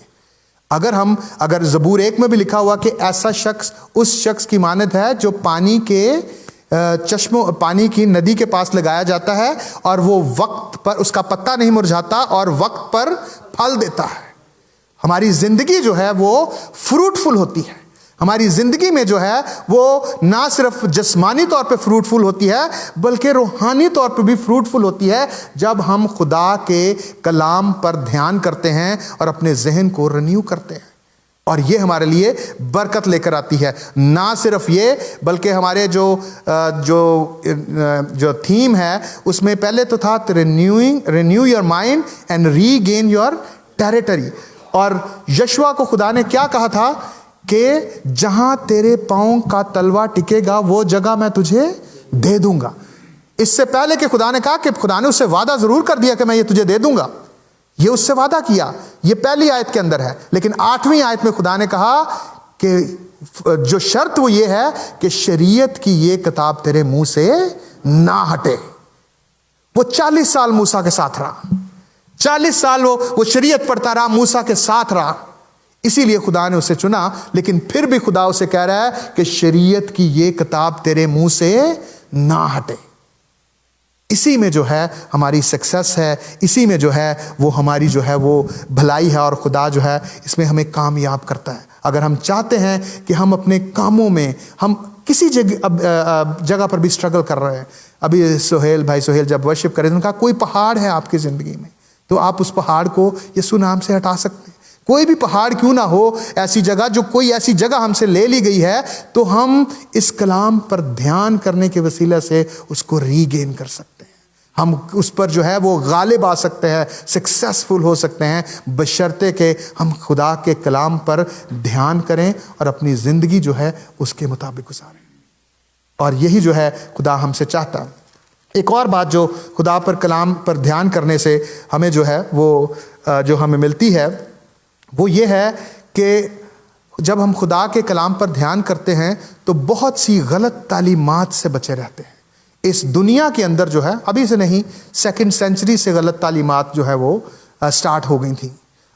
اگر زبور 1 میں بھی لکھا ہوا کہ ایسا شخص اس شخص کی مانند ہے جو پانی کی ندی کے پاس لگایا جاتا ہے اور وہ وقت پر اس کا پتا نہیں مرجھاتا اور وقت پر پھل دیتا ہے. ہماری زندگی جو ہے وہ فروٹفل ہوتی ہے. ہماری زندگی میں جو ہے وہ نہ صرف جسمانی طور پہ فروٹفل ہوتی ہے بلکہ روحانی طور پہ بھی فروٹفل ہوتی ہے جب ہم خدا کے کلام پر دھیان کرتے ہیں اور اپنے ذہن کو رینیو کرتے ہیں. اور یہ ہمارے لیے برکت لے کر آتی ہے. نہ صرف یہ بلکہ ہمارے جو تھیم ہے اس میں پہلے تو تھا renew your mind and regain your territory. اور یشوع کو خدا نے کیا کہا تھا کہ جہاں تیرے پاؤں کا تلوا ٹکے گا وہ جگہ میں تجھے دے دوں گا. اس سے پہلے کہ خدا نے کہا کہ خدا نے اس سے وعدہ ضرور کر دیا کہ میں یہ تجھے دے دوں گا, یہ اس سے وعدہ کیا, یہ پہلی آیت کے اندر ہے. لیکن 8ویں آیت میں خدا نے کہا کہ جو شرط وہ یہ ہے کہ شریعت کی یہ کتاب تیرے منہ سے نہ ہٹے. وہ 40 سال موسیٰ کے ساتھ رہا, 40 سال وہ شریعت پڑھتا رہا, موسیٰ کے ساتھ رہا, اسی لیے خدا نے اسے چنا. لیکن پھر بھی خدا اسے کہہ رہا ہے کہ شریعت کی یہ کتاب تیرے منہ سے نہ ہٹے. اسی میں جو ہے ہماری سکسیس ہے, اسی میں جو ہے وہ ہماری جو ہے وہ بھلائی ہے, اور خدا جو ہے اس میں ہمیں کامیاب کرتا ہے. اگر ہم چاہتے ہیں کہ ہم اپنے کاموں میں ہم کسی جگہ پر بھی اسٹرگل کر رہے ہیں. ابھی بھائی سہیل جب ورشپ کرے تو ان کا کوئی پہاڑ ہے آپ کی زندگی میں تو آپ اس پہاڑ کو یسوع نام سے ہٹا سکتے ہیں. کوئی بھی پہاڑ کیوں نہ ہو، ایسی جگہ جو کوئی ایسی جگہ ہم سے لے لی گئی ہے، تو ہم اس کلام پر دھیان کرنے کے وسیلے سے اس کو ری گین کر سکتے ہیں، ہم اس پر جو ہے وہ غالب آ سکتے ہیں، سکسیسفل ہو سکتے ہیں، بشرطے کہ ہم خدا کے کلام پر دھیان کریں اور اپنی زندگی جو ہے اس کے مطابق گزاریں۔ اور یہی جو ہے خدا ہم سے چاہتا ہے۔ ایک اور بات جو خدا پر کلام پر دھیان کرنے سے ہمیں جو ہے وہ جو ہمیں ملتی ہے وہ یہ ہے کہ جب ہم خدا کے کلام پر دھیان کرتے ہیں تو بہت سی غلط تعلیمات سے بچے رہتے ہیں۔ اس دنیا کے اندر جو ہے ابھی سے نہیں، 2nd سینچری سے غلط تعلیمات جو ہے وہ سٹارٹ ہو گئی تھیں،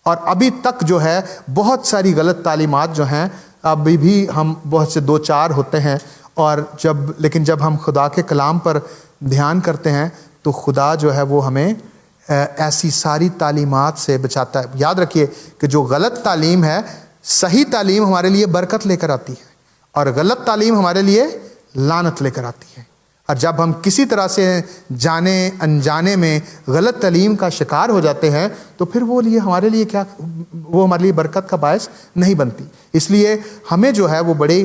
اور ابھی تک جو ہے بہت ساری غلط تعلیمات جو ہیں ابھی بھی ہم بہت سے 2-4 ہوتے ہیں، اور لیکن جب ہم خدا کے کلام پر دھیان کرتے ہیں تو خدا جو ہے وہ ہمیں ایسی ساری تعلیمات سے بچاتا ہے۔ یاد رکھیے کہ جو غلط تعلیم ہے، صحیح تعلیم ہمارے لیے برکت لے کر آتی ہے، اور غلط تعلیم ہمارے لیے لعنت لے کر آتی ہے۔ اور جب ہم کسی طرح سے جانے انجانے میں غلط تعلیم کا شکار ہو جاتے ہیں تو پھر وہ ہمارے لیے برکت کا باعث نہیں بنتی۔ اس لیے ہمیں جو ہے وہ بڑی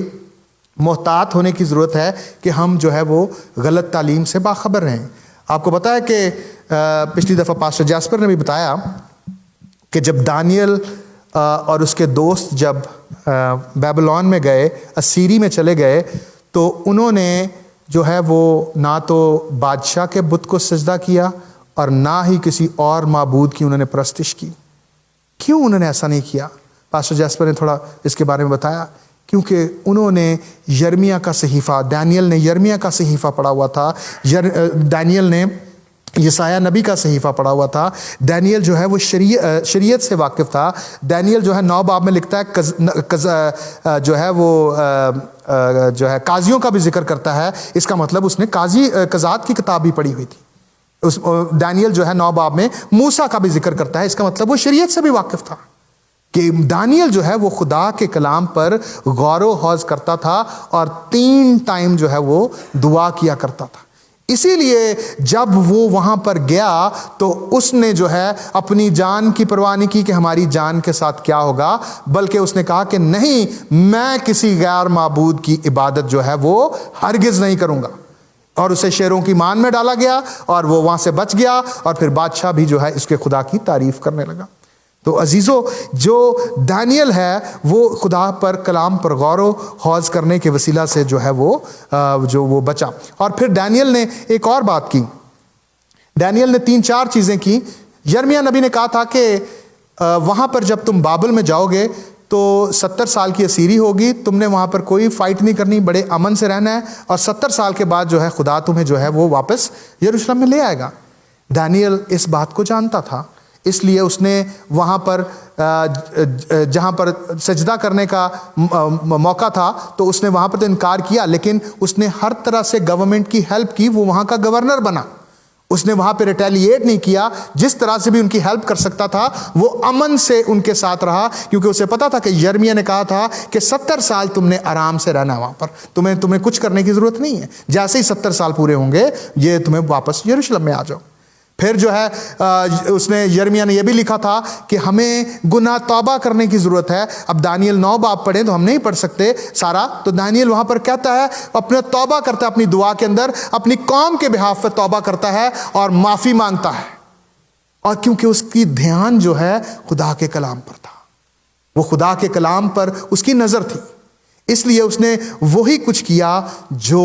محتاط ہونے کی ضرورت ہے کہ ہم جو ہے وہ غلط تعلیم سے باخبر رہیں۔ آپ کو پتہ ہے کہ پچھلی دفعہ پاسٹر جاسپر نے بھی بتایا کہ جب دانیل اور اس کے دوست جب بیبلون میں گئے، اسیری میں چلے گئے، تو انہوں نے جو ہے وہ نہ تو بادشاہ کے بت کو سجدہ کیا اور نہ ہی کسی اور معبود کی انہوں نے پرستش کی۔ کیوں انہوں نے ایسا نہیں کیا؟ پاسٹر جاسپر نے تھوڑا اس کے بارے میں بتایا۔ کیونکہ انہوں نے یرمیہ کا صحیفہ، دانیل نے یرمیہ کا صحیفہ پڑھا ہوا تھا، دانیل نے یسایہ نبی کا صحیفہ پڑھا ہوا تھا، دانیل جو ہے وہ شریعت سے واقف تھا۔ دانیل جو ہے 9 باب میں لکھتا ہے جو ہے وہ جو ہے قاضیوں کا بھی ذکر کرتا ہے، اس کا مطلب اس نے قضات کی کتاب بھی پڑھی ہوئی تھی۔ دانیل جو ہے 9 باب میں موسیٰ کا بھی ذکر کرتا ہے، اس کا مطلب وہ شریعت سے بھی واقف تھا، کہ دانیل جو ہے وہ خدا کے کلام پر غور و خوض کرتا تھا اور 3 ٹائم جو ہے وہ دعا کیا کرتا تھا۔ اسی لیے جب وہ وہاں پر گیا تو اس نے جو ہے اپنی جان کی پرواہ نہیں کی کہ ہماری جان کے ساتھ کیا ہوگا، بلکہ اس نے کہا کہ نہیں، میں کسی غیر معبود کی عبادت جو ہے وہ ہرگز نہیں کروں گا، اور اسے شیروں کی مان میں ڈالا گیا اور وہ وہاں سے بچ گیا، اور پھر بادشاہ بھی جو ہے اس کے خدا کی تعریف کرنے لگا۔ تو عزیزو، جو دانیل ہے وہ خدا پر کلام پر غور و خوض کرنے کے وسیلہ سے جو ہے وہ بچا۔ اور پھر دانیل نے ایک اور بات کی، دانیل نے 3-4 چیزیں کی۔ یرمیہ نبی نے کہا تھا کہ وہاں پر جب تم بابل میں جاؤ گے تو 70 سال کی اسیری ہوگی، تم نے وہاں پر کوئی فائٹ نہیں کرنی، بڑے امن سے رہنا ہے، اور 70 سال کے بعد جو ہے خدا تمہیں جو ہے وہ واپس یروشلم میں لے آئے گا۔ دانیل اس بات کو جانتا تھا، اس لیے اس نے وہاں پر جہاں پر سجدہ کرنے کا موقع تھا تو اس نے وہاں پر تو انکار کیا، لیکن اس نے ہر طرح سے گورنمنٹ کی ہیلپ کی، وہ وہاں کا گورنر بنا۔ اس نے وہاں پہ ریٹیلیٹ نہیں کیا، جس طرح سے بھی ان کی ہیلپ کر سکتا تھا وہ امن سے ان کے ساتھ رہا، کیونکہ اسے پتا تھا کہ یرمیہ نے کہا تھا کہ 70 سال تم نے آرام سے رہنا، وہاں پر تمہیں کچھ کرنے کی ضرورت نہیں ہے، جیسے ہی 70 سال پورے ہوں گے یہ تمہیں واپس یروشلم میں آ جاؤ۔ پھر جو ہے اس نے یرمیہ نے یہ بھی لکھا تھا کہ ہمیں گناہ توبہ کرنے کی ضرورت ہے۔ اب دانیل 9 باب پڑھیں تو ہم نہیں پڑھ سکتے سارا، تو دانیل وہاں پر کہتا ہے، اپنے توبہ کرتا ہے، اپنی دعا کے اندر اپنی قوم کے بہاف پہ توبہ کرتا ہے اور معافی مانگتا ہے، اور کیونکہ اس کی دھیان جو ہے خدا کے کلام پر تھا، وہ خدا کے کلام پر اس کی نظر تھی، اس لیے اس نے وہی کچھ کیا جو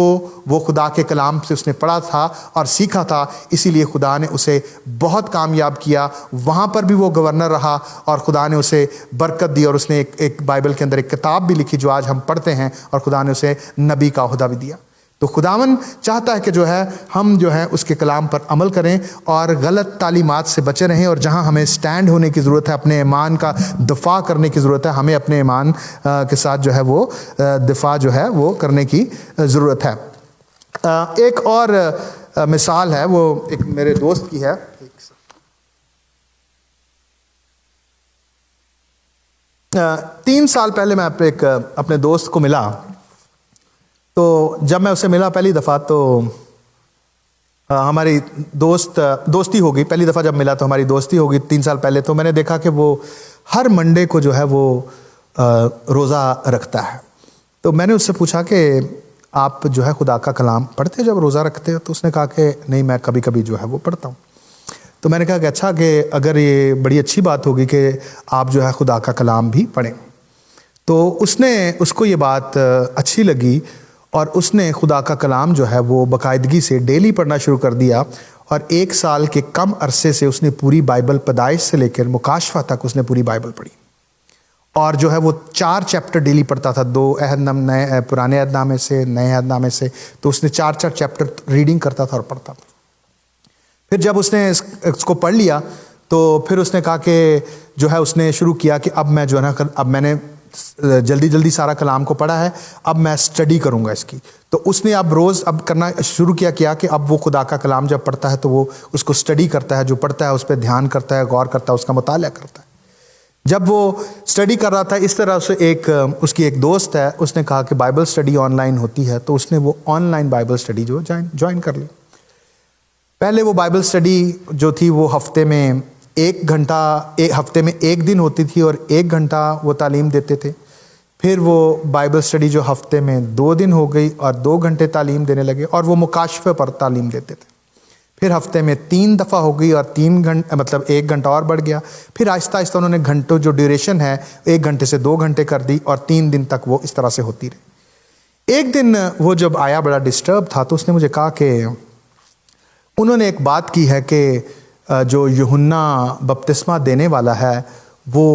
وہ خدا کے کلام سے اس نے پڑھا تھا اور سیکھا تھا۔ اسی لیے خدا نے اسے بہت کامیاب کیا، وہاں پر بھی وہ گورنر رہا اور خدا نے اسے برکت دی، اور اس نے ایک بائبل کے اندر ایک کتاب بھی لکھی جو آج ہم پڑھتے ہیں، اور خدا نے اسے نبی کا عہدہ بھی دیا۔ تو خداوند چاہتا ہے کہ جو ہے ہم جو ہے اس کے کلام پر عمل کریں اور غلط تعلیمات سے بچے رہیں، اور جہاں ہمیں سٹینڈ ہونے کی ضرورت ہے، اپنے ایمان کا دفاع کرنے کی ضرورت ہے، ہمیں اپنے ایمان کے ساتھ جو ہے وہ دفاع جو ہے وہ کرنے کی ضرورت ہے۔ ایک اور مثال ہے، وہ ایک میرے دوست کی ہے۔ 3 سال پہلے میں اپنے دوست کو ملا، تو جب میں اسے ملا پہلی دفعہ تو ہماری دوستی ہو گئی. پہلی دفعہ جب ملا تو ہماری دوستی ہو گئی 3 سال پہلے. تو میں نے دیکھا کہ وہ ہر منڈے کو جو ہے وہ روزہ رکھتا ہے. تو میں نے اس سے پوچھا کہ آپ جو ہے خدا کا کلام پڑھتے جب روزہ رکھتے ہو؟ تو اس نے کہا کہ نہیں، میں کبھی کبھی جو ہے وہ پڑھتا ہوں. تو میں نے کہا کہ اچھا، کہ اگر یہ بڑی اچھی بات ہوگی کہ آپ جو ہے خدا کا کلام بھی پڑھیں. تو اس کو یہ بات اچھی لگی اور اس نے خدا کا کلام جو ہے وہ باقاعدگی سے ڈیلی پڑھنا شروع کر دیا. اور 1 سال کے کم عرصے سے اس نے پوری بائبل پیدائش سے لے کر مکاشفہ تک اس نے پوری بائبل پڑھی. اور جو ہے وہ 4 چیپٹر ڈیلی پڑھتا تھا، 2 پرانے عہد نامے سے، نئے عہد نامے سے. تو اس نے 4 چیپٹر ریڈنگ کرتا تھا اور پڑھتا تھا. پھر جب اس نے اس کو پڑھ لیا تو پھر اس نے کہا کہ جو ہے اس نے شروع کیا کہ اب میں جو ہے نا، اب میں نے جلدی سارا کلام کو پڑھا ہے، اب میں اسٹڈی کروں گا اس کی. تو اس نے اب روز کرنا شروع کیا کہ اب وہ خدا کا کلام جب پڑھتا ہے تو وہ اس کو اسٹڈی کرتا ہے، جو پڑھتا ہے اس پہ دھیان کرتا ہے، غور کرتا ہے، اس کا مطالعہ کرتا ہے. جب وہ اسٹڈی کر رہا تھا اس طرح سے اس کی ایک دوست ہے، اس نے کہا کہ بائبل اسٹڈی آن لائن ہوتی ہے. تو اس نے وہ آن لائن بائبل اسٹڈی جو جوائن کر لی. پہلے وہ بائبل اسٹڈی جو تھی وہ ہفتے میں 1 گھنٹہ، ہفتے میں 1 دن ہوتی تھی اور 1 گھنٹہ وہ تعلیم دیتے تھے. پھر وہ بائبل اسٹڈی جو ہفتے میں 2 دن ہو گئی اور 2 گھنٹے تعلیم دینے لگے اور وہ مکاشفے پر تعلیم دیتے تھے. پھر ہفتے میں 3 دفعہ ہو گئی اور 3 گھنٹے مطلب 1 گھنٹہ اور بڑھ گیا. پھر آہستہ آہستہ انہوں نے گھنٹوں جو ڈیوریشن ہے 1 گھنٹے سے 2 گھنٹے کر دی اور 3 دن تک وہ اس طرح سے ہوتی رہی. ایک دن وہ جب آیا بڑا ڈسٹرب تھا تو اس نے مجھے کہا کہ انہوں نے ایک بات کی ہے کہ جو یوحنا بپتسمہ دینے والا ہے وہ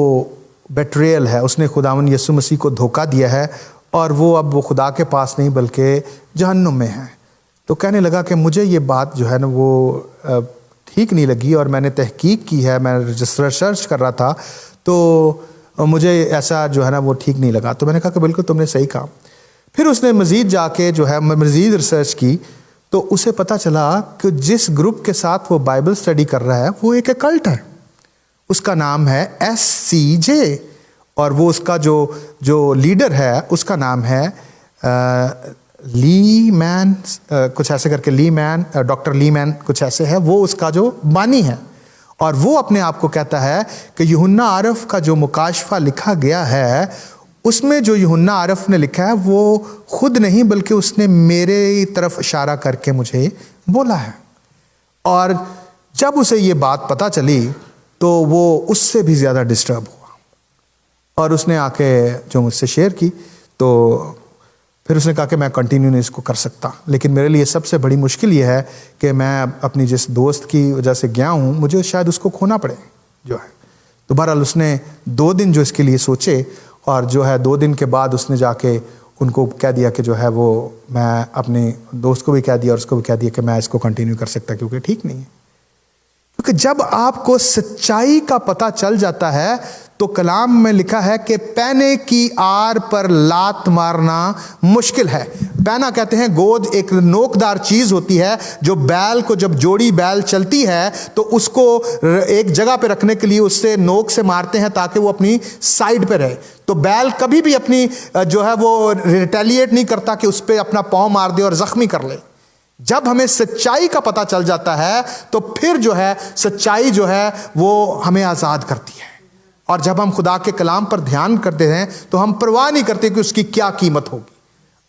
بیٹریل ہے، اس نے خداوند یسوع مسیح کو دھوکہ دیا ہے اور وہ اب وہ خدا کے پاس نہیں بلکہ جہنم میں ہے. تو کہنے لگا کہ مجھے یہ بات جو ہے نا وہ ٹھیک نہیں لگی اور میں نے تحقیق کی ہے، میں ریسرچ کر رہا تھا تو مجھے ایسا جو ہے نا وہ ٹھیک نہیں لگا. تو میں نے کہا کہ بالکل تم نے صحیح کہا. پھر اس نے مزید جا کے جو ہے مزید ریسرچ کی تو اسے پتہ چلا کہ جس گروپ کے ساتھ وہ بائبل اسٹڈی کر رہا ہے وہ ایک کلٹ ہے. اس کا نام ہے SCJ اور وہ اس کا جو لیڈر ہے اس کا نام ہے لی مین، کچھ ایسے کر کے لی مین، ڈاکٹر لی مین کچھ ایسے ہے، وہ اس کا جو بانی ہے. اور وہ اپنے آپ کو کہتا ہے کہ یوحنا عارف کا جو مکاشفہ لکھا گیا ہے اس میں جو یوحنا عارف نے لکھا ہے وہ خود نہیں بلکہ اس نے میرے طرف اشارہ کر کے مجھے بولا ہے. اور جب اسے یہ بات پتہ چلی تو وہ اس سے بھی زیادہ ڈسٹرب ہوا اور اس نے آ کے جو مجھ سے شیئر کی تو پھر اس نے کہا کہ میں کنٹینیو نہیں اس کو کر سکتا، لیکن میرے لیے سب سے بڑی مشکل یہ ہے کہ میں اپنی جس دوست کی وجہ سے گیا ہوں مجھے شاید اس کو کھونا پڑے جو ہے. تو بہرحال اس نے 2 دن جو اس کے لیے سوچے اور جو ہے 2 دن کے بعد اس نے جا کے ان کو کہہ دیا کہ جو ہے وہ میں اپنے دوست کو بھی کہہ دیا اور اس کو بھی کہہ دیا کہ میں اس کو کنٹینیو کر سکتا کیونکہ ٹھیک نہیں ہے. کیونکہ جب آپ کو سچائی کا پتہ چل جاتا ہے تو کلام میں لکھا ہے کہ پینے کی آر پر لات مارنا مشکل ہے. پینا کہتے ہیں گود، ایک نوکدار چیز ہوتی ہے جو بیل کو، جب جوڑی بیل چلتی ہے تو اس کو ایک جگہ پہ رکھنے کے لیے اس سے نوک سے مارتے ہیں تاکہ وہ اپنی سائڈ پہ رہے. تو بیل کبھی بھی اپنی جو ہے وہ ریٹیلیٹ نہیں کرتا کہ اس پہ اپنا پاؤں مار دے اور زخمی کر لے. جب ہمیں سچائی کا پتہ چل جاتا ہے تو پھر جو ہے سچائی جو ہے وہ ہمیں آزاد کرتی ہے. اور جب ہم خدا کے کلام پر دھیان کرتے ہیں تو ہم پرواہ نہیں کرتے کہ اس کی کیا قیمت ہوگی.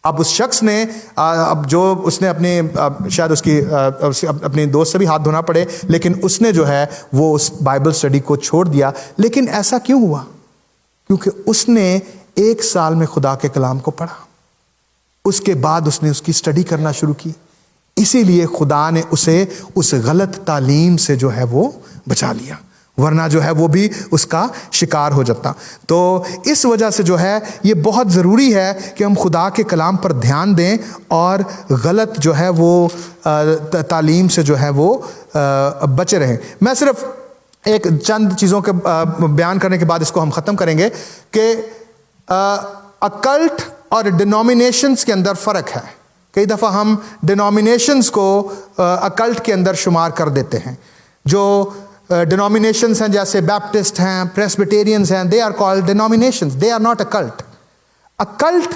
اب اس شخص نے اب جو اس نے اپنے شاید اس کی اپنے دوست سے بھی ہاتھ دھونا پڑے لیکن اس نے جو ہے وہ اس بائبل اسٹڈی کو چھوڑ دیا. لیکن ایسا کیوں ہوا؟ کیونکہ اس نے 1 سال میں خدا کے کلام کو پڑھا، اس کے بعد اس نے اس کی اسٹڈی کرنا شروع کی. اسی لیے خدا نے اسے اس غلط تعلیم سے جو ہے وہ بچا لیا، ورنہ جو ہے وہ بھی اس کا شکار ہو جاتا. تو اس وجہ سے جو ہے یہ بہت ضروری ہے کہ ہم خدا کے کلام پر دھیان دیں اور غلط جو ہے وہ تعلیم سے جو ہے وہ بچے رہیں. میں صرف ایک چند چیزوں کے بیان کرنے کے بعد اس کو ہم ختم کریں گے کہ اکلٹ اور ڈینومینیشنز کے اندر فرق ہے. کئی دفعہ ہم ڈینومینیشنز کو اکلٹ کے اندر شمار کر دیتے ہیں. جو ڈینومینیشنز ہیں جیسے بیپٹسٹ ہیں، پریسبیٹیرینز ہیں، they are called denominations, they are not a cult. A cult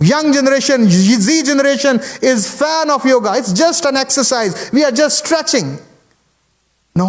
Young generation, Z generation is fan of yoga. It's just an exercise. We are just stretching. No.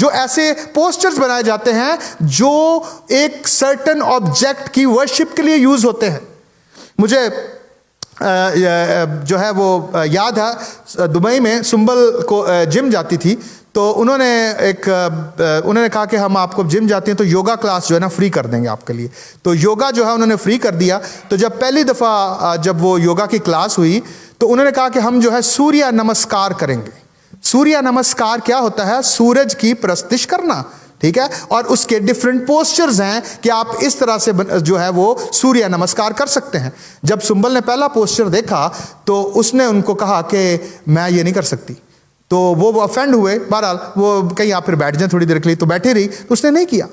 جو ایسے postures بنائے جاتے ہیں جو ایک certain object کی worship کے لیے یوز ہوتے ہیں. مجھے جو ہے وہ یاد ہے دبئی میں سنبل کو جم جاتی تھی تو انہوں نے کہا کہ ہم آپ کو جم جاتے ہیں تو یوگا کلاس جو ہے نا فری کر دیں گے آپ کے لیے. تو یوگا جو ہے انہوں نے فری کر دیا. تو جب پہلی دفعہ جب وہ یوگا کی کلاس ہوئی تو انہوں نے کہا کہ ہم جو ہے سوریہ نمسکار کریں گے. سوریہ نمسکار کیا ہوتا ہے؟ سورج کی پرستش کرنا. ٹھیک ہے. اور اس کے ڈفرنٹ پوسچرز ہیں کہ آپ اس طرح سے جو ہے وہ سوریہ نمسکار کر سکتے ہیں. جب سنبل نے پہلا پوسچر دیکھا تو اس نے ان کو کہا کہ میں یہ نہیں کر سکتی. تو وہ افینڈ ہوئے. بہرحال وہ کہیں آپ پھر بیٹھ جائیں تھوڑی دیر کے لیے, تو بیٹھی رہی, تو اس نے نہیں کیا.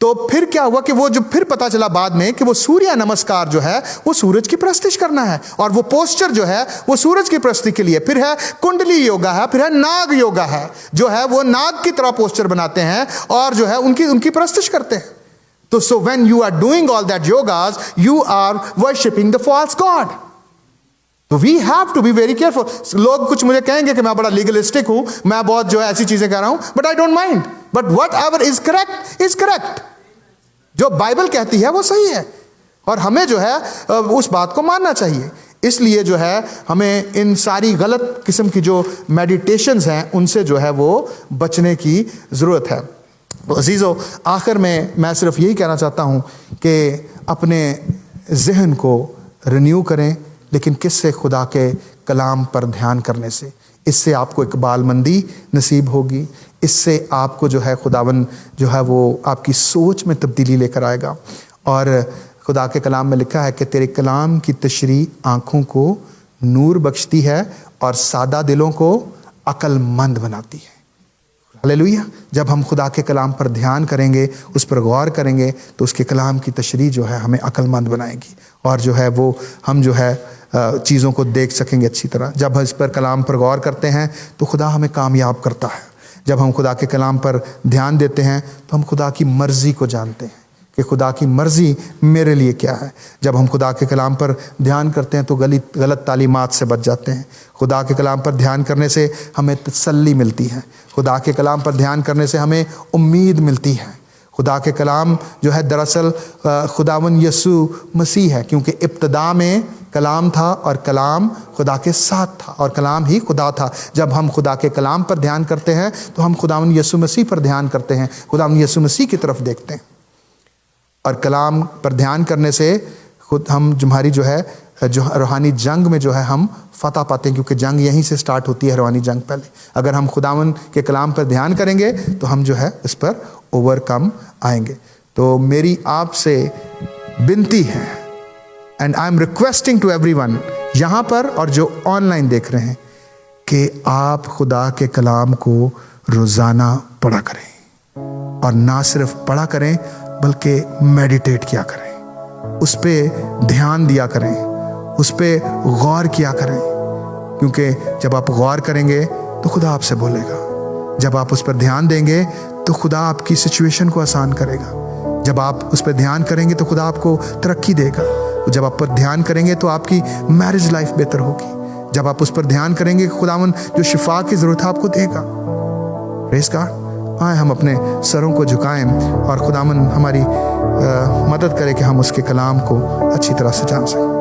تو پھر کیا ہوا کہ وہ جو پھر پتا چلا بعد میں کہ وہ سوریہ نمسکار جو ہے وہ سورج کی پرستش کرنا ہے, اور وہ پوسچر جو ہے وہ سورج کی پرستی کے لیے. پھر ہے کنڈلی یوگا ہے, پھر ہے ناگ یوگا ہے, جو ہے وہ ناگ کی طرح پوسچر بناتے ہیں اور جو ہے ان کی پرستش کرتے ہیں. تو so when you are doing all that yogas you are worshipping the false god. تو we have to be very careful. لوگ کچھ مجھے کہیں گے کہ میں بڑا لیگلسٹک ہوں, میں بہت جو ہے ایسی چیزیں کہہ رہا ہوں, but I don't mind. But what ever is correct is correct. جو بائبل کہتی ہے وہ صحیح ہے, اور ہمیں جو ہے اس بات کو ماننا چاہیے. اس لیے جو ہے ہمیں ان ساری غلط قسم کی جو میڈیٹیشنز ہیں ان سے جو ہے وہ بچنے کی ضرورت ہے. عزیزو, آخر میں صرف یہی کہنا چاہتا ہوں کہ اپنے ذہن کو رینیو کریں, لیکن کس سے؟ خدا کے کلام پر دھیان کرنے سے. اس سے آپ کو اقبال مندی نصیب ہوگی. اس سے آپ کو جو ہے خداون جو ہے وہ آپ کی سوچ میں تبدیلی لے کر آئے گا. اور خدا کے کلام میں لکھا ہے کہ تیرے کلام کی تشریح آنکھوں کو نور بخشتی ہے اور سادہ دلوں کو عقل مند بناتی ہے. ہلیلویا. جب ہم خدا کے کلام پر دھیان کریں گے, اس پر غور کریں گے, تو اس کے کلام کی تشریح جو ہے ہمیں عقل مند بنائے گی, اور جو ہے وہ ہم جو ہے چیزوں کو دیکھ سکیں گے اچھی طرح. جب ہم اس پر کلام پر غور کرتے ہیں تو خدا ہمیں کامیاب کرتا ہے. جب ہم خدا کے کلام پر دھیان دیتے ہیں تو ہم خدا کی مرضی کو جانتے ہیں کہ خدا کی مرضی میرے لیے کیا ہے. جب ہم خدا کے کلام پر دھیان کرتے ہیں تو غلط تعلیمات سے بچ جاتے ہیں. خدا کے کلام پر دھیان کرنے سے ہمیں تسلی ملتی ہے. خدا کے کلام پر دھیان کرنے سے ہمیں امید ملتی ہے. خدا کے کلام جو ہے دراصل خداوند یسوع مسیح ہے, کیونکہ ابتدا میں کلام تھا اور کلام خدا کے ساتھ تھا اور کلام ہی خدا تھا. جب ہم خدا کے کلام پر دھیان کرتے ہیں تو ہم خداوند یسوع مسیح پر دھیان کرتے ہیں, خداوند یسوع مسیح کی طرف دیکھتے ہیں. اور کلام پر دھیان کرنے سے خود ہم ہماری جو ہے جو روحانی جنگ میں جو ہے ہم فتح پاتے ہیں, کیونکہ جنگ یہیں سے سٹارٹ ہوتی ہے, روحانی جنگ پہلے. اگر ہم خداوند کے کلام پر دھیان کریں گے تو ہم جو ہے اس پر اوور کم آئیں گے. تو میری آپ سے بنتی ہے, and I am requesting to everyone یہاں پر اور جو آن لائن دیکھ رہے ہیں, کہ آپ خدا کے کلام کو روزانہ پڑھا کریں, اور نہ صرف پڑھا کریں بلکہ میڈیٹیٹ کیا کریں, اس پہ دھیان دیا کریں, اس پہ غور کیا کریں. کیونکہ جب آپ غور کریں گے تو خدا آپ سے بولے گا. جب آپ اس پر دھیان دیں گے تو خدا آپ کی سچویشن کو آسان کرے گا. جب آپ اس پہ دھیان کریں گے تو خدا آپ کو ترقی دے گا. جب آپ پر دھیان کریں گے تو آپ کی میرج لائف بہتر ہوگی. جب آپ اس پر دھیان کریں گے خداوند جو شفا کی ضرورت ہے آپ کو دے گا. پریز گاڈ. آئیں ہم اپنے سروں کو جھکائیں اور خداوند ہماری مدد کرے کہ ہم اس کے کلام کو اچھی طرح سے جان سکیں.